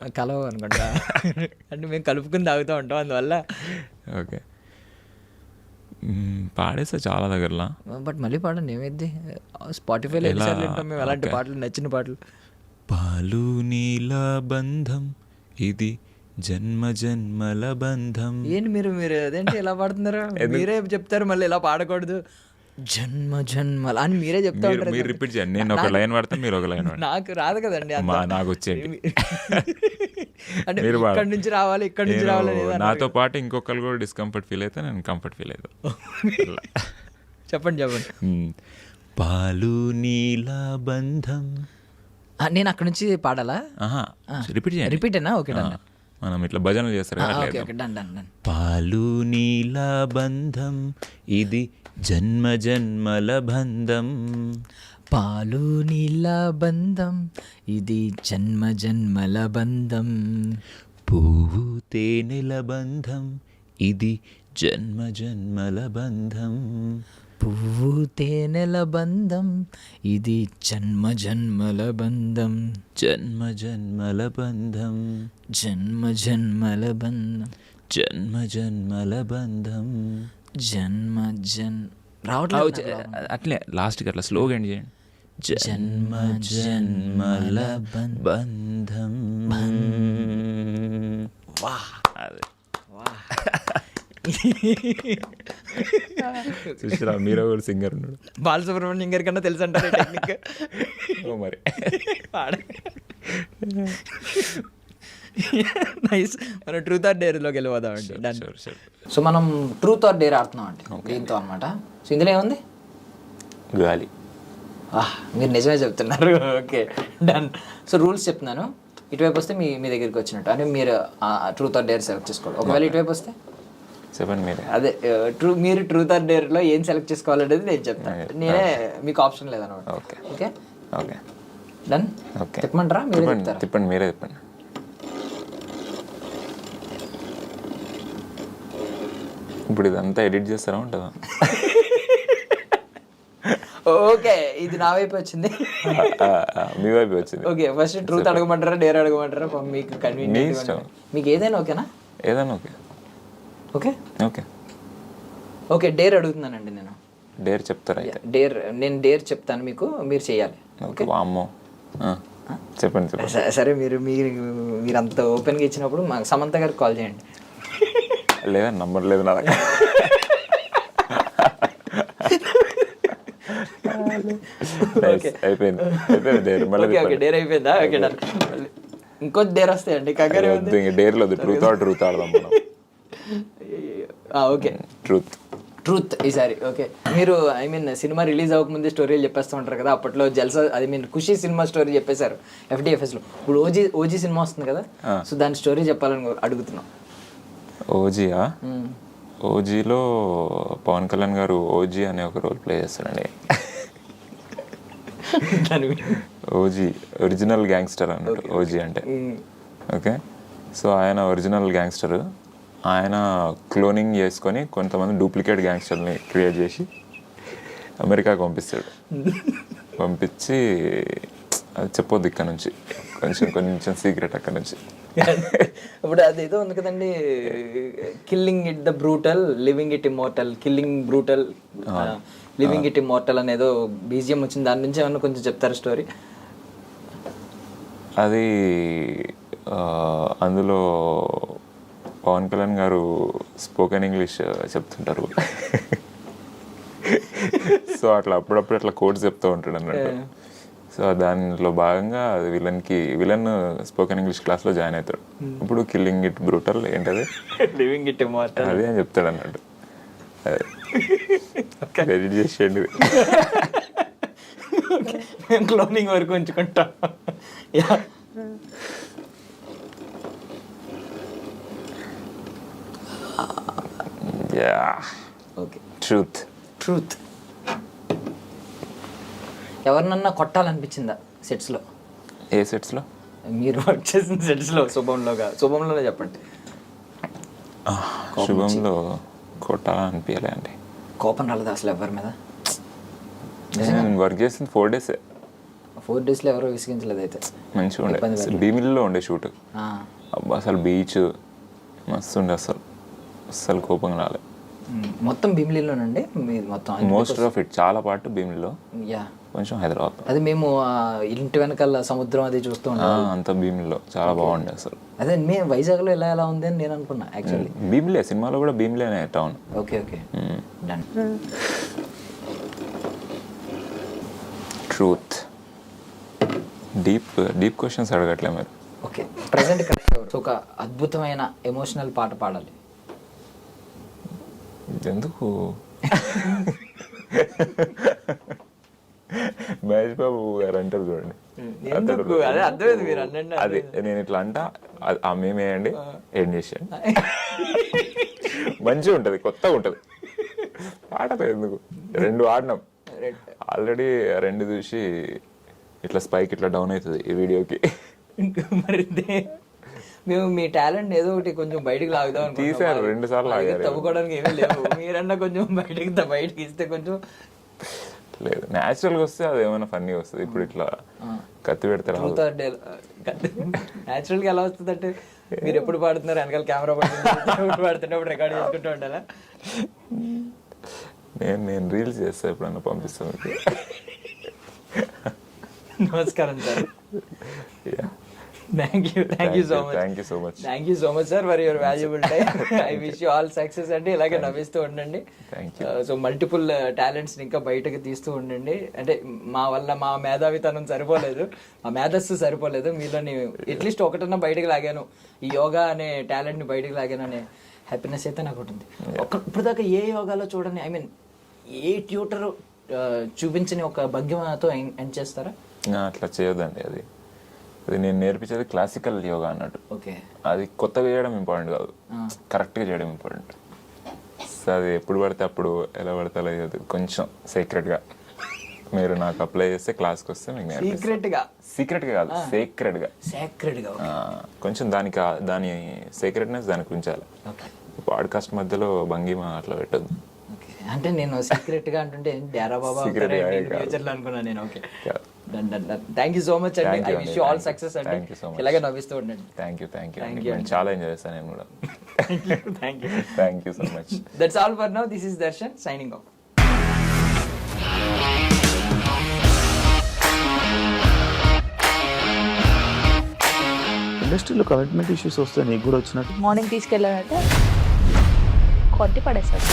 అంటే మేము కలుపుకుని తాగుతూ ఉంటాం అందువల్ల. ఓకే, పాడేస్తా చాలా దగ్గరలా. బట్ మళ్ళీ పాడండి, ఏమైంది? స్పాటిఫైలో ఎన్నిసార్లు వింటాం మేము అలాంటి పాటలు, నచ్చిన పాటలు. పాలు నీల బంధం ఇది జన్మ జన్మల బంధం. ఏంటి మీరు అదేంటి ఇలా పాడుతున్నారు? మీరే చెప్తారు మళ్ళీ ఇలా పాడకూడదు జన్మ జన్మల అని మీరే చెప్తా ఉంటారు. మీరు రిపీట్ చేయండి, నేను ఒక లైన్ వాడతాను, మీరు ఒక లైన్. నాకు రాదు కదండి, నాకు వచ్చేది. అంటే ఇక్కడి నుంచి రావాలి, ఇక్కడి నుంచి రావాలి. నాతో పాటు ఇంకొకరు కూడా డిస్కంఫర్ట్ ఫీల్ అయితే నేను కంఫర్ట్ ఫీల్ అవుతాను. చెప్పండి. పాలు నీల బంధం. నేను అక్కడ నుంచి పాడాలా? రిపీట్ చేయండి. రిపీటేనా? ఓకే, మనం ఇట్లా భజనలు చేస్తారు. పాలు నీల బంధం ఇది జన్మ జన్మల బంధం. పాలు నీల బంధం ఇది జన్మ జన్మల బంధం. పువ్వు తేనెల బంధం ఇది జన్మ జన్మల బంధం. పువ్వు తేనెల బంధం ఇది జన్మ జన్మల బంధం. జన్మ జన్మల బంధం. జన్మ జన్మల బంధం. జన్మ జన్మల బంధం. రావట్లేదు అట్లే లాస్ట్కి అట్లా స్లోగా ఎండ్ చేయండి. జన్మ జన్మల బంధం. అదే చూసిరా, మీరే కూడా సింగర్ ఉన్నాడు. బాలసుబ్రహ్మణ్యం గారి కన్నా తెలుసు అంటారు టెక్నిక్. మరి నైస్. మనం ట్రూత్ ఆర్ డేర్లోకి వెళ్ళిపోదామండి. సో మనం ట్రూత్ ఆర్ డేర్ ఆడుతున్నాం అండి దీంతో అనమాట. సో ఇందులో ఏముంది? గాలి. మీరు నిజమే చెప్తున్నారు. Okay, done. సో రూల్స్ చెప్తున్నాను, ఇటువైపు వస్తే మీ దగ్గరికి వచ్చినట్టు, అంటే మీరు ట్రూత్ ఆర్ డేర్ సెలెక్ట్ చేసుకోవాలి. ఒకవేళ ఇటువైపు వస్తే చెప్పండి మీరే. అదే మీరు ట్రూత్ ఆర్ డేర్లో ఏం సెలెక్ట్ చేసుకోవాలనేది నేను చెప్తాను, నేనే మీకు ఆప్షన్ లేదన్నమాట. Okay okay okay, done. Okay, తిప్పమంటారా? మీరే చెప్తారా? తిప్పండి, మీరే తిప్పండి. ఇప్పుడు ఇదంతా ఎడిట్ చేస్తారా ఉంటుందా? ఓకే, ఇది నా వైపు వచ్చింది, మీ వైపు వచ్చింది. ఓకే, ఫస్ట్ ట్రూత్ అడగమంటారా డేర్ అడగమంటారా? మీకు కన్వీనియంట్, మీకు ఏదైనా ఓకేనా? ఏదైనా okay. Okay okay okay, dare అడుగుతున్నానండి నేను. డేర్ చెప్తారా? నేను డేర్ చెప్తాను మీకు, మీరు చేయాలి. ఓకే, అమ్మో చెప్పండి చెప్పండి. సరే, మీరు అంత ఓపెన్గా ఇచ్చినప్పుడు మాకు సమంత గారికి కాల్ చేయండి. లేదా నంబర్ లేదు నా దగ్గర. అయిపోయింది డేర్ అయిపోయిందా? Okay, done. ఇంకో డేర్ వస్తాయండి, కంగారు. డేర్ లేదు, ట్రూత్ ఆడదాం మనం. ఓకే, ట్రూత్ ఈసారి. ఓకే, మీరు సినిమా రిలీజ్ అవ్వకముందే స్టోరీలు చెప్పేస్తూ ఉంటారు కదా, అప్పట్లో జల్సా ఖుషి సినిమా స్టోరీ చెప్పేశారు FDFSలో. ఇప్పుడు ఓజీ సినిమా వస్తుంది కదా, సో దాని స్టోరీ చెప్పాలని అడుగుతున్నాం. ఓజీయా? ఓజీలో పవన్ కళ్యాణ్ గారు ఓజీ అనే ఒక రోల్ ప్లే చేస్తాడండి. ఓజీ ఒరిజినల్ గ్యాంగ్స్టర్ అన్నట్టు ఓజీ అంటే. ఓకే, సో ఆయన ఒరిజినల్ గ్యాంగ్స్టర్. ఆయన క్లోనింగ్ చేసుకొని కొంతమంది డూప్లికేట్ గ్యాంగ్స్టర్ని క్రియేట్ చేసి అమెరికాకి పంపిస్తాడు. పంపించి అది చెప్పొద్దు ఇక్కడ నుంచి, కొంచెం సీక్రెట్ అక్కడ నుంచి. ఇప్పుడు అదేదో ఉంది కదండి, killing it the brutal, living it immortal. Killing brutal, living it immortal అనేదో బీజిఎం వచ్చింది, దాని నుంచి ఏమన్నా కొంచెం చెప్తారా స్టోరీ? అది అందులో పవన్ కళ్యాణ్ గారు స్పోకెన్ ఇంగ్లీష్ చెప్తుంటారు. సో అట్లా అప్పుడప్పుడు అట్లా కోడ్స్ చెప్తూ ఉంటాడు అన్నట్టు. సో దానిలో భాగంగా విలన్ స్పోకెన్ ఇంగ్లీష్ క్లాస్లో జాయిన్ అవుతాడు. ఇప్పుడు కిల్లింగ్ ఇట్ బ్రూటల్ ఏంటది, లివింగ్ ఇట్ ఇమ్మోర్టల్ అది అని చెప్తాడు అన్నట్టు. ఎడిట్ చేసేయండి, క్లోనింగ్ వరకు ఉంచుకుంటాం. Okay, truth. ఎవరినన్నా కొట్టాలనిపించిందా సెట్స్లో? ఏ సెట్స్లో? మీరు వర్క్ చేసిన సెట్స్లో. శుభంలోనే చెప్పండి. శుభంలో కొట్టాలనిపించలే అండి. కోపం రాలేదు అసలు ఎవరి మీద? నేను వర్క్ చేసింది 4 days. 4 daysలో ఎవరో విసిగించలేదు అయితే? మంచిగా ఉండే. భీమిలిలో ఉండే షూట్. అబ్బా అసలు బీచ్ మస్తు ఉండే. అసలు కోపం రాలే. మొత్తం భీమిలిలోనండి మీరు మొత్తం? మోస్ట్ ఆఫ్ ఇట్, చాలా పాటు భీమిలిలో, యా కొంచెం హైదరాబాద్. అది మేము ఇంటి వెనకాల సముద్రం అది చూస్తూ ఉంటాం. అంతా భీమిలిలో చాలా బాగుండే అసలు. అదే మేము వైజాగ్లో ఎలా ఉంది అని నేను అనుకున్నా యాక్చువల్లీ. భీమిలే, సినిమాలో కూడా భీమిలేనే town. Okay done. Truth. Deep questions అడగట్లే మీరు. Okay, present correct. ఒక అద్భుతమైన ఎమోషనల్ పాట పాడాలి. ఎందుకు? మహేష్ బాబు గారు అంటారు చూడండి, అదే నేను ఇట్లా అంటా, ఆ మేమేయండి ఏం చేసేయండి, మంచిగా ఉంటుంది, కొత్తగా ఉంటుంది. పాటలేదు ఎందుకు, 2 ఆడినాం ఆల్రెడీ. 2 చూసి ఇట్లా స్పైక్ ఇట్లా డౌన్ అవుతుంది ఈ వీడియోకి. మరి మేము మీ టాలెంట్ ఏదో ఒకటి కొంచెం బయటకు లాగుదాం తీసారు, 2 సార్లు లాగారు. తవ్వుకోవడానికి ఏమీ లేవు. మీరన్నా కొంచెం బయటకి ఇస్తే కొంచెం లేదు, న్యాచురల్గా వస్తే అది ఏమైనా ఫన్నీగా వస్తుంది. ఇప్పుడు ఇట్లా కత్తి పెడితే న్యాచురల్గా ఎలా వస్తుంది అంటే, మీరు ఎప్పుడు పాడుతున్నారు వెనకాల కెమెరా పడుతుంది, పాడుతున్నప్పుడు రికార్డ్ చేసుకుంటూ ఉండాలా? నేను రీల్స్ చేస్తా, ఎప్పుడన్నా పంపిస్తాను. నమస్కారం sir. Thank you so much. Thank you so much sir for your valuable time. I wish you all success అండి. ఇలాగే నవ్విస్తూ ఉండండి. సో మల్టిపుల్ టాలెంట్స్ ఇంకా బయటకు తీస్తూ ఉండండి. అంటే మా వల్ల మా మేధావితనం సరిపోలేదు, మా మేధస్సు సరిపోలేదు, మీలోని అట్లీస్ట్ ఒకటన్నా బయటకు లాగాను, ఈ యోగా అనే టాలెంట్ ని బయటకు లాగాను అనే హ్యాపీనెస్ అయితే నాకు ఉంటుంది. ఇప్పుడు దాకా ఏ యోగాలో చూడండి, ఐ మీన్ ఏ ట్యూటర్ చూపించని ఒక భంగిమతో ఎండ్ చేస్తారా? అట్లా చేయొద్దండి. అది నేను నేర్పించేది క్లాసికల్ యోగా అన్నట్టు. ఓకే, అది కొత్తగా చేయడం ఇంపార్టెంట్ కాదు, కరెక్ట్గా చేయడం ఇంపార్టెంట్. సో అది ఎప్పుడు పడితే అప్పుడు ఎలా పడితే అలా చేయదు, కొంచెం సీక్రెట్గా. మీరు నాకు అప్లై చేస్తే క్లాస్కి వస్తే మీకు సీక్రెట్గా కాదు, సేక్రెడ్గా కొంచెం దాని సీక్రెట్నెస్ దానికి ఉంచాలి. పాడ్కాస్ట్ మధ్యలో భంగిమ అట్లా పెట్టద్దు. అంటే నేను సీక్రెట్ గా అంటుంటే డేరా బాబా ఫ్యూచర్ లో అనుకున్నా నేను. Okay, thank you so much అండి. I wish you all success అండి. ఇలాగే నవ్విస్తూ ఉండండి. Thank you. చాలా ఎంజాయ్ చేస్తాను నేను కూడా. Thank you so much. That's all for now. This is Darshan signing off. ఇండస్ట్రీలో కమిట్మెంట్ ఇష్యూస్ వస్తే నీకు కూడా వచ్చినట్టు? మార్నింగ్ తీసుకెళ్ళాడంటే కొట్టి పడేసాడు.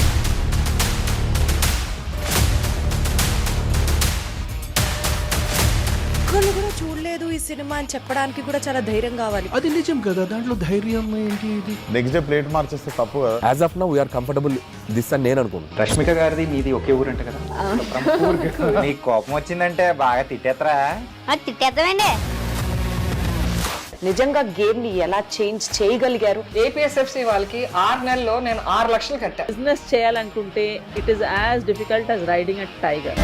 ఒక్కళ్ళు కూడా చూడలేదు ఈ సినిమా అని చెప్పడానికి కూడా చాలా ధైర్యం కావాలి. అది నిజం కదా, దాంట్లో ధైర్యం ఏంటి? ఇది నెక్స్ట్ డే ప్లేట్ మార్చేస్తే తప్పు కదా. As of now we are comfortable this అని నేను అనుకుంటున్నాను. రష్మిక గారిది మీది ఒకే ఊరంట కదా? నీకు కోపం వచ్చిందంటే బాగా తిట్టేత్తరా? తిట్టేద్దామండి. నిజంగా గేమ్ ని ఎలా చేంజ్ చేయగలిగారు? ఏపీఎస్ఎఫ్సి వాళ్ళకి 6 నెలల్లో నేను 6 లక్షలు కట్టా. బిజినెస్ చేయాలనుకుంటే it is as difficult as riding a tiger.